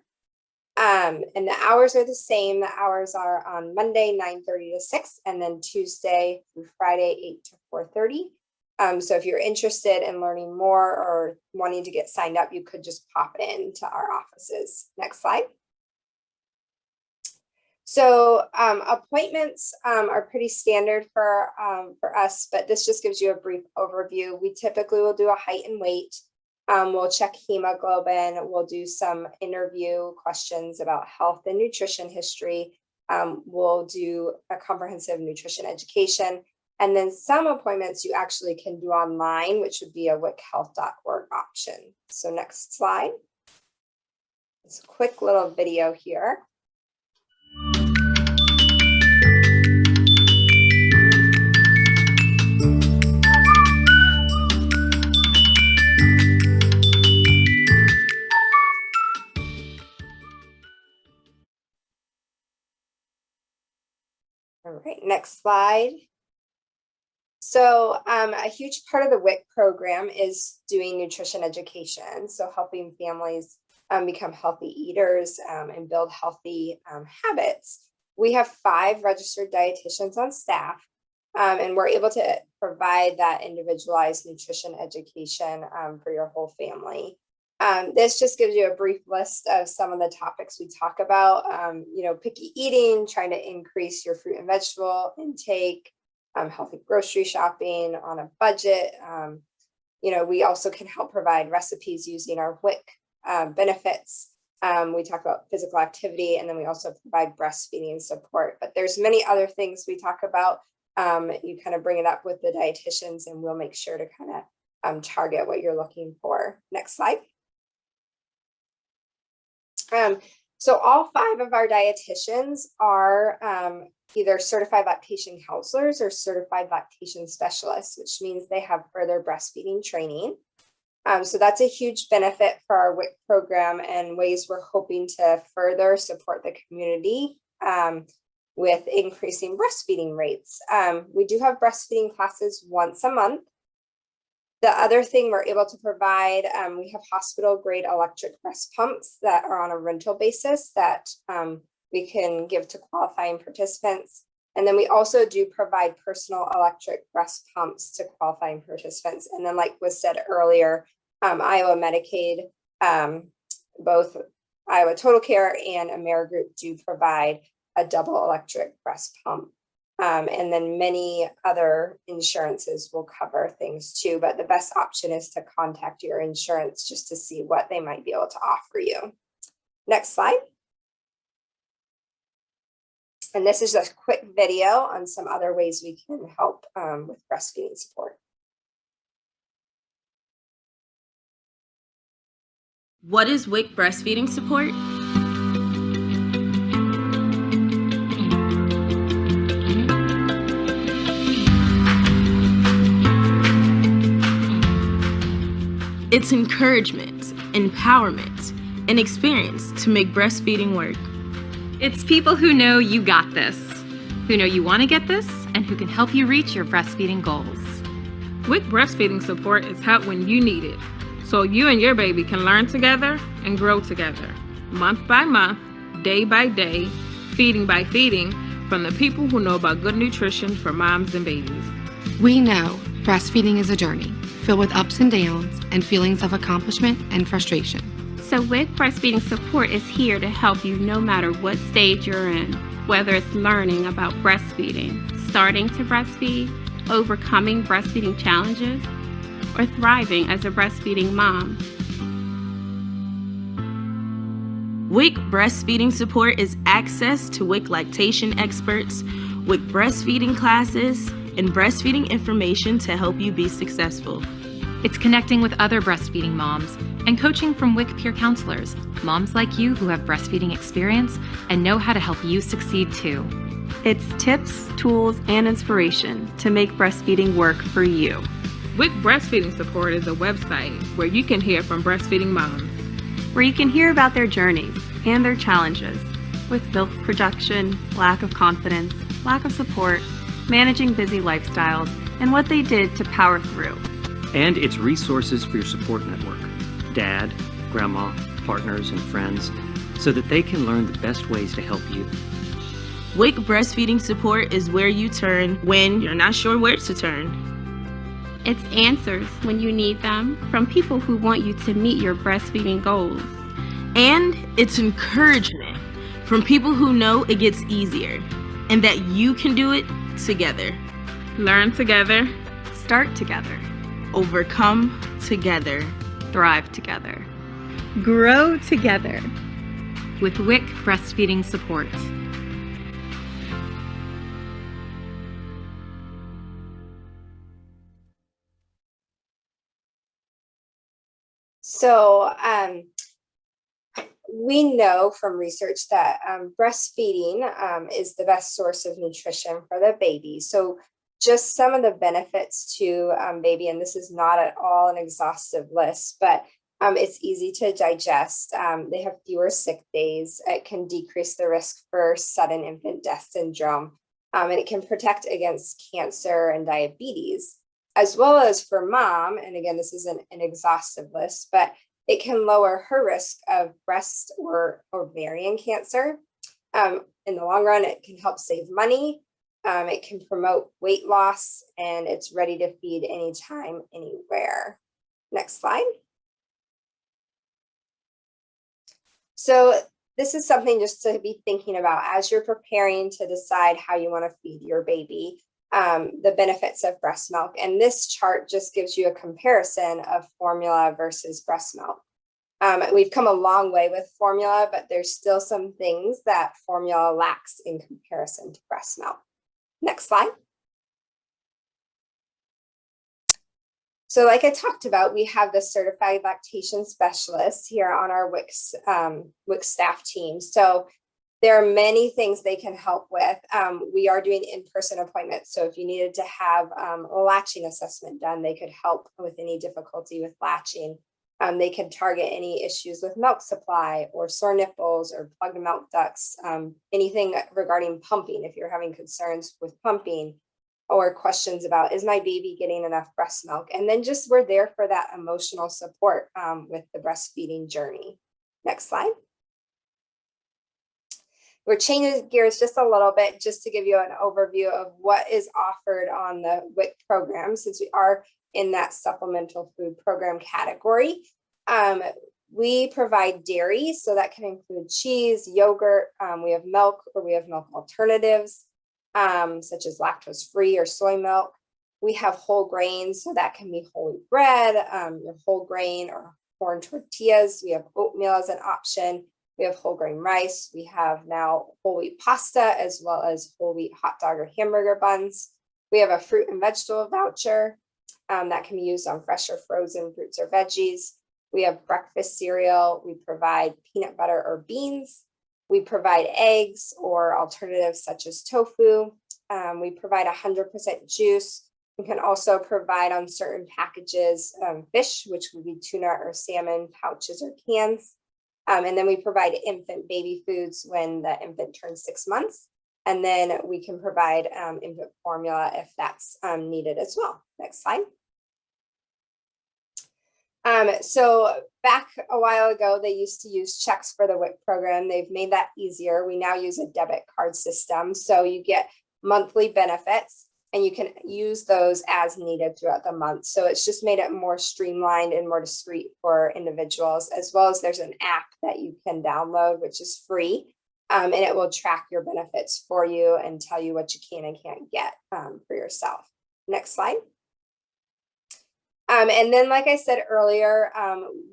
And the hours are the same. The hours are on Monday, 9:30 to 6, and then Tuesday through Friday, 8 to 4:30. So if you're interested in learning more or wanting to get signed up, you could just pop into our offices. Next slide. So appointments are pretty standard for us, but this just gives you a brief overview. We typically will do a height and weight. We'll check hemoglobin. We'll do some interview questions about health and nutrition history. We'll do a comprehensive nutrition education. And then some appointments you actually can do online, which would be a wichealth.org option. So next slide. It's a quick little video here. All right, next slide. So a huge part of the WIC program is doing nutrition education. So helping families become healthy eaters and build healthy habits. We have 5 registered dietitians on staff, and we're able to provide that individualized nutrition education for your whole family. This just gives you a brief list of some of the topics we talk about, picky eating, trying to increase your fruit and vegetable intake, healthy grocery shopping on a budget. We also can help provide recipes using our WIC benefits. We talk about physical activity, and then we also provide breastfeeding support. But there's many other things we talk about. You kind of bring it up with the dietitians, and we'll make sure to kind of target what you're looking for. Next slide. So all 5 of our dietitians are either certified lactation counselors or certified lactation specialists, which means they have further breastfeeding training. So that's a huge benefit for our WIC program and ways we're hoping to further support the community with increasing breastfeeding rates. We do have breastfeeding classes once a month. The other thing we're able to provide, we have hospital grade electric breast pumps that are on a rental basis that we can give to qualifying participants. And then we also do provide personal electric breast pumps to qualifying participants. And then, like was said earlier, Iowa Medicaid, both Iowa Total Care and AmeriGroup do provide a double electric breast pump. And then many other insurances will cover things too, but the best option is to contact your insurance just to see what they might be able to offer you. Next slide. And this is just a quick video on some other ways we can help with breastfeeding support. What is WIC breastfeeding support? It's encouragement, empowerment, and experience to make breastfeeding work. It's people who know you got this, who know you want to get this, and who can help you reach your breastfeeding goals. WIC breastfeeding support is help when you need it, so you and your baby can learn together and grow together, month by month, day by day, feeding by feeding, from the people who know about good nutrition for moms and babies. We know breastfeeding is a journey filled with ups and downs and feelings of accomplishment and frustration. So WIC Breastfeeding Support is here to help you no matter what stage you're in, whether it's learning about breastfeeding, starting to breastfeed, overcoming breastfeeding challenges, or thriving as a breastfeeding mom. WIC Breastfeeding Support is access to WIC lactation experts, WIC breastfeeding classes, and breastfeeding information to help you be successful. It's connecting with other breastfeeding moms and coaching from WIC peer counselors, moms like you who have breastfeeding experience and know how to help you succeed too. It's tips, tools, and inspiration to make breastfeeding work for you. WIC Breastfeeding Support is a website where you can hear from breastfeeding moms, where you can hear about their journeys and their challenges with milk production, lack of confidence, lack of support, managing busy lifestyles, and what they did to power through. And it's resources for your support network, dad, grandma, partners, and friends, so that they can learn the best ways to help you. WIC Breastfeeding Support is where you turn when you're not sure where to turn. It's answers when you need them from people who want you to meet your breastfeeding goals. And it's encouragement from people who know it gets easier and that you can do it together. Learn together, start together, overcome together, thrive together, grow together with WIC Breastfeeding Support. So we know from research that breastfeeding is the best source of nutrition for the baby. So just some of the benefits to baby, and this is not at all an exhaustive list, but it's easy to digest. They have fewer sick days. It can decrease the risk for sudden infant death syndrome, and it can protect against cancer and diabetes, as well as for mom. And again, this isn't an exhaustive list, but it can lower her risk of breast or ovarian cancer. In the long run, it can help save money. It can promote weight loss, and it's ready to feed anytime, anywhere. Next slide. So this is something just to be thinking about as you're preparing to decide how you want to feed your baby, the benefits of breast milk. And this chart just gives you a comparison of formula versus breast milk. We've come a long way with formula, but there's still some things that formula lacks in comparison to breast milk. Next slide. So like I talked about, we have the certified lactation specialists here on our WIC staff team. So there are many things they can help with. We are doing in-person appointments. So if you needed to have a latching assessment done, they could help with any difficulty with latching. They can target any issues with milk supply or sore nipples or plugged milk ducts, anything regarding pumping if you're having concerns with pumping, or questions about, is my baby getting enough breast milk? And then just we're there for that emotional support with the breastfeeding journey. Next slide. We're changing gears just a little bit just to give you an overview of what is offered on the WIC program, since we are in that supplemental food program category. We provide dairy, so that can include cheese, yogurt. We have milk, or we have milk alternatives, such as lactose-free or soy milk. We have whole grains, so that can be whole wheat bread, your whole grain or corn tortillas. We have oatmeal as an option. We have whole grain rice. We have now whole wheat pasta, as well as whole wheat hot dog or hamburger buns. We have a fruit and vegetable voucher that can be used on fresh or frozen fruits or veggies. We have breakfast cereal. We provide peanut butter or beans. We provide eggs or alternatives such as tofu. We provide 100% juice. We can also provide on certain packages fish, which would be tuna or salmon pouches or cans. And then we provide infant baby foods when the infant turns 6 months. And then we can provide infant formula if that's needed as well. Next slide. So back a while ago, they used to use checks for the WIC program. They've made that easier. We now use a debit card system. So you get monthly benefits and you can use those as needed throughout the month. So it's just made it more streamlined and more discreet for individuals, as well as there's an app that you can download, which is free. And it will track your benefits for you and tell you what you can and can't get for yourself. Next slide. And then, like I said earlier,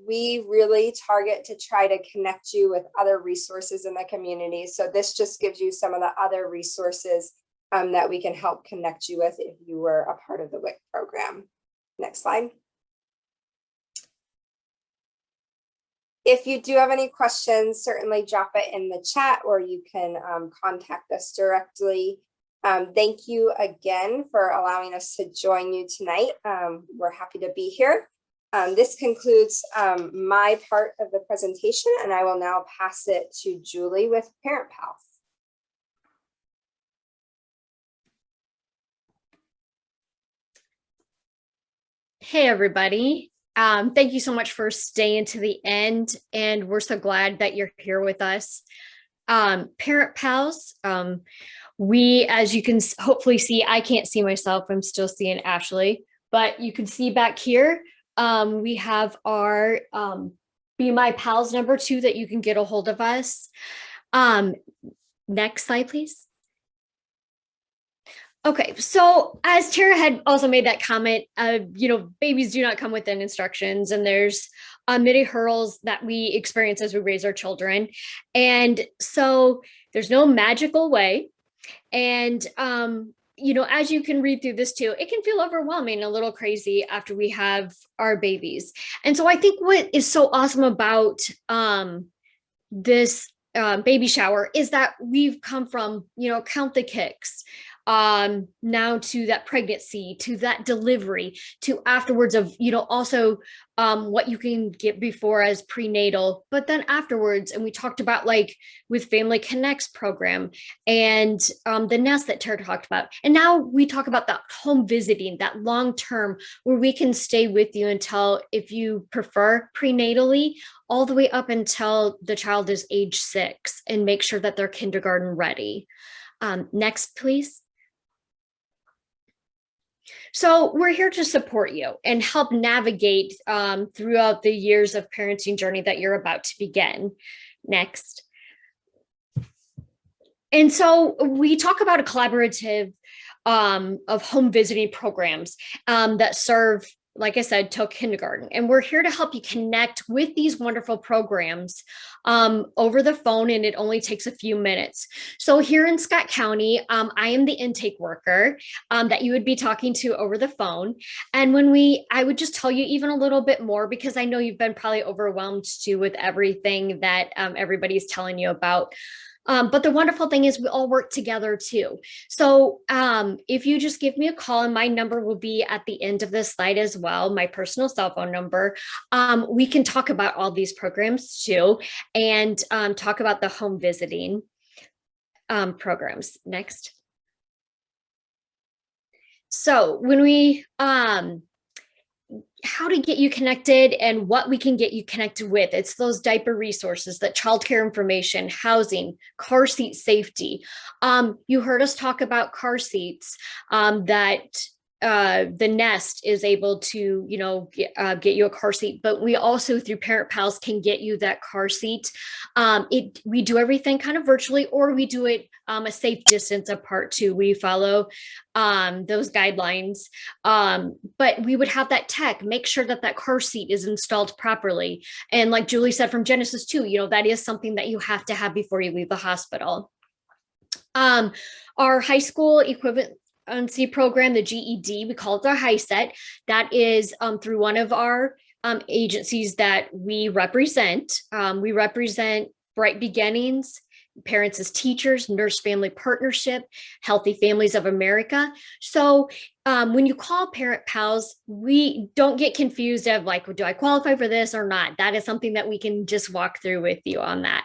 we really target to try to connect you with other resources in the community. So this just gives you some of the other resources that we can help connect you with if you were a part of the WIC program. Next slide. If you do have any questions, certainly drop it in the chat or you can contact us directly. Thank you again for allowing us to join you tonight. We're happy to be here. This concludes my part of the presentation, and I will now pass it to Julie with Parent Pals. Hey, everybody. Thank you so much for staying to the end, and we're so glad that you're here with us. Parent Pals, we, as you can hopefully see, I can't see myself, I'm still seeing Ashley, but you can see back here, we have our Be My Pals number 2 that you can get a hold of us. Next slide, please. Okay, so as Tara had also made that comment, babies do not come within instructions, and there's many hurdles that we experience as we raise our children. And so there's no magical way. And, as you can read through this too, it can feel overwhelming, a little crazy after we have our babies. And so I think what is so awesome about this baby shower is that we've come from, count the kicks, now to that pregnancy, to that delivery, to afterwards of, also what you can get before as prenatal, but then afterwards. And we talked about like with Family Connects program and the nest that Tara talked about. And now we talk about that home visiting, that long term where we can stay with you until, if you prefer, prenatally, all the way up until the child is age 6 and make sure that they're kindergarten ready. Next, please. So we're here to support you and help navigate throughout the years of parenting journey that you're about to begin. Next. And so we talk about a collaborative of home visiting programs that serve, like I said, till kindergarten. And we're here to help you connect with these wonderful programs over the phone, and it only takes a few minutes. So here in Scott County, I am the intake worker that you would be talking to over the phone. And I would just tell you even a little bit more, because I know you've been probably overwhelmed too with everything that everybody's telling you about. But the wonderful thing is we all work together too. So if you just give me a call, and my number will be at the end of this slide as well, my personal cell phone number, we can talk about all these programs too, and talk about the home visiting programs. Next. So when we how to get you connected and what we can get you connected with. It's those diaper resources, that childcare information, housing, car seat safety. You heard us talk about car seats, that the Nest is able to, get you a car seat, but we also through Parent Pals can get you that car seat. We do everything kind of virtually, or we do it a safe distance apart too. We follow those guidelines, but we would have that tech make sure that that car seat is installed properly. And like Julie said from Genesis too, that is something that you have to have before you leave the hospital. Our high school equivalency program, the GED, we call it our high set. That is through one of our agencies that we represent. We represent Bright Beginnings, Parents as Teachers, Nurse Family Partnership, Healthy Families of America. So when you call Parent Pals, we don't get confused of like, do I qualify for this or not? That is something that we can just walk through with you on that.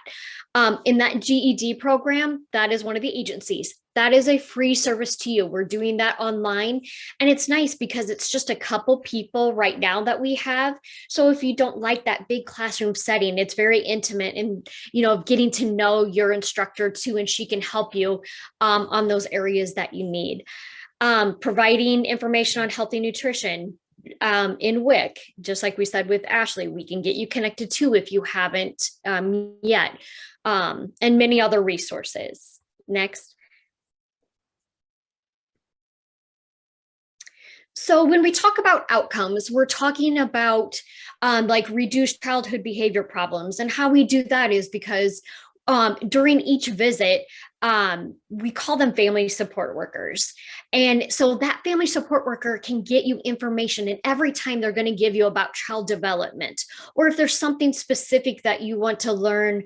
In that GED program, that is one of the agencies. that is a free service to you. We're doing that online, and it's nice because it's just a couple people right now that we have. So if you don't like that big classroom setting, it's very intimate, and getting to know your instructor too, and she can help you on those areas that you need. Providing information on healthy nutrition in WIC, just like we said with Ashley, we can get you connected to if you haven't yet, and many other resources. Next. So when we talk about outcomes, we're talking about like reduced childhood behavior problems, and how we do that is because during each visit, we call them family support workers. And so that family support worker can get you information, and every time they're going to give you about child development, or if there's something specific that you want to learn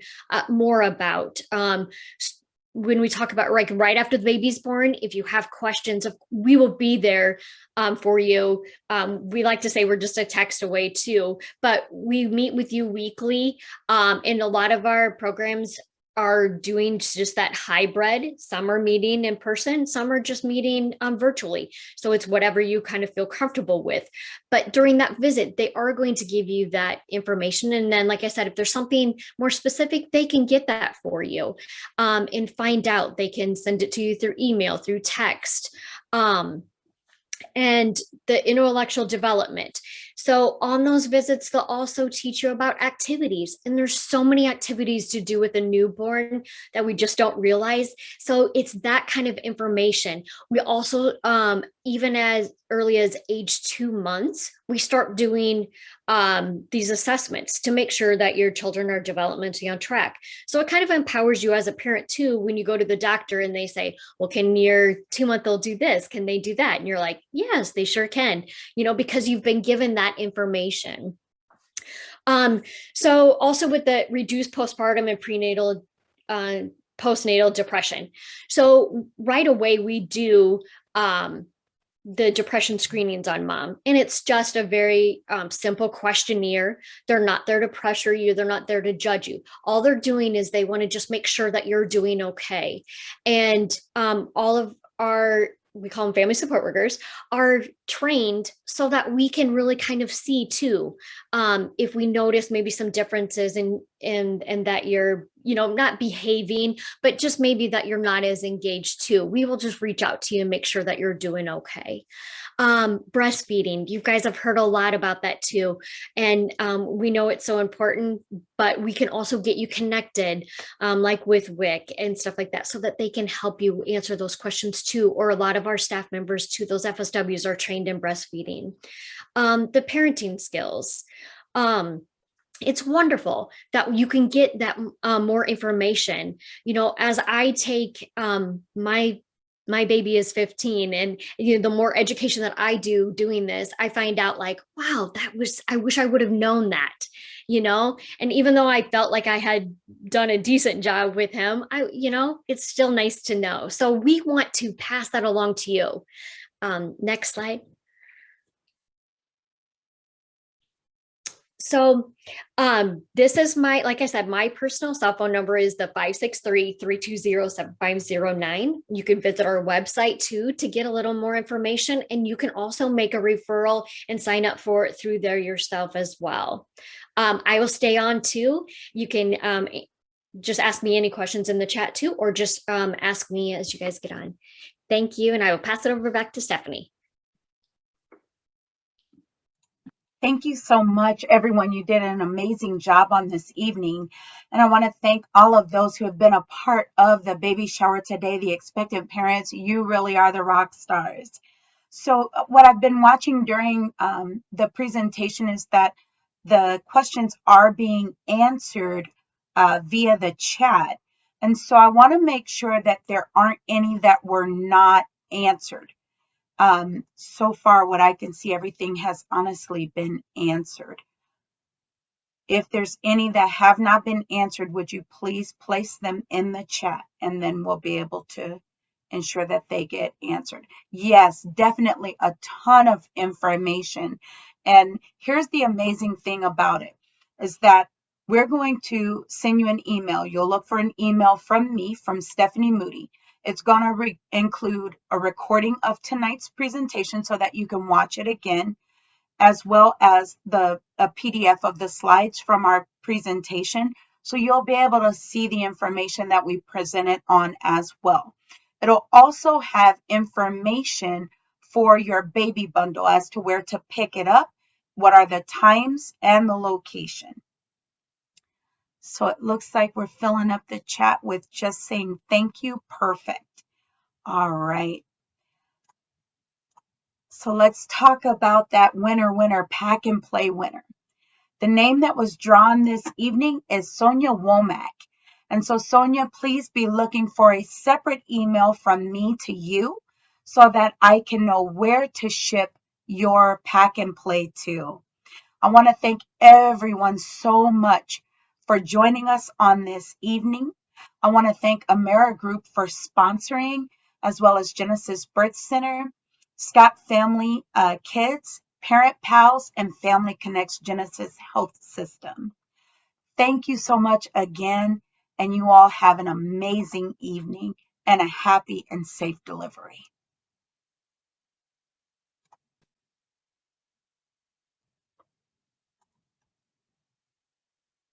more about. When we talk about right after the baby's born, if you have questions, we will be there for you. We like to say we're just a text away too, but we meet with you weekly. And a lot of our programs are doing just that hybrid. Some are meeting in person, some are just meeting virtually. So it's whatever you kind of feel comfortable with. But during that visit, they are going to give you that information. And then, like I said, if there's something more specific, they can get that for you and find out. They can send it to you through email, through text. And the intellectual development. So on those visits, they'll also teach you about activities. And there's so many activities to do with a newborn that we just don't realize. So it's that kind of information. We also, even as early as age 2 months, we start doing these assessments to make sure that your children are developmentally on track. So it kind of empowers you as a parent too, when you go to the doctor and they say, well, can your 2-month-old do this? Can they do that? And you're like, yes, they sure can, because you've been given that information. So also with the reduced postpartum and prenatal, postnatal depression. So right away we do the depression screenings on mom. And it's just a very simple questionnaire. They're not there to pressure you. They're not there to judge you. All they're doing is they want to just make sure that you're doing okay. And all of our, we call them family support workers, are trained so that we can really kind of see too, if we notice maybe some differences in that you're, not behaving, but just maybe that you're not as engaged too. We will just reach out to you and make sure that you're doing okay. Breastfeeding, you guys have heard a lot about that too. And we know it's so important, but we can also get you connected like with WIC and stuff like that, so that they can help you answer those questions too. Or a lot of our staff members too, those FSWs are trained in breastfeeding. The parenting skills. It's wonderful that you can get that more information. As I take my baby is 15, and the more education that I do doing this, I find out like, wow, I wish I would have known that, and even though I felt like I had done a decent job with him, it's still nice to know. So we want to pass that along to you. Next slide. So this is like I said, my personal cell phone number is the 563-320-7509. You can visit our website too to get a little more information, and you can also make a referral and sign up for it through there yourself as well. I will stay on too. You can just ask me any questions in the chat too, or just ask me as you guys get on. Thank you, and I will pass it over back to Stephanie. Thank you so much, everyone. You did an amazing job on this evening. And I want to thank all of those who have been a part of the baby shower today, the expectant parents. You really are the rock stars. So what I've been watching during the presentation is that the questions are being answered via the chat. And so I want to make sure that there aren't any that were not answered. So far, what I can see, everything has honestly been answered. If there's any that have not been answered, would you please place them in the chat, and then we'll be able to ensure that they get answered. Yes, definitely a ton of information. And here's the amazing thing about it, is that we're going to send you an email. You'll look for an email from me, from Stephanie Moody. It's going to include a recording of tonight's presentation so that you can watch it again, as well as a PDF of the slides from our presentation. So you'll be able to see the information that we presented on as well. It'll also have information for your baby bundle as to where to pick it up, what are the times, and the location. So it looks like we're filling up the chat with just saying thank you. Perfect. All right. So let's talk about that winner pack and play winner. The name that was drawn this evening is Sonia Womack. And so Sonia, please be looking for a separate email from me to you so that I can know where to ship your pack and play to. I want to thank everyone so much for joining us on this evening. I want to thank AmeriGroup for sponsoring, as well as Genesis Birth Center, Scott Family Kids, Parent Pals, and Family Connects Genesis Health System. Thank you so much again, and you all have an amazing evening and a happy and safe delivery.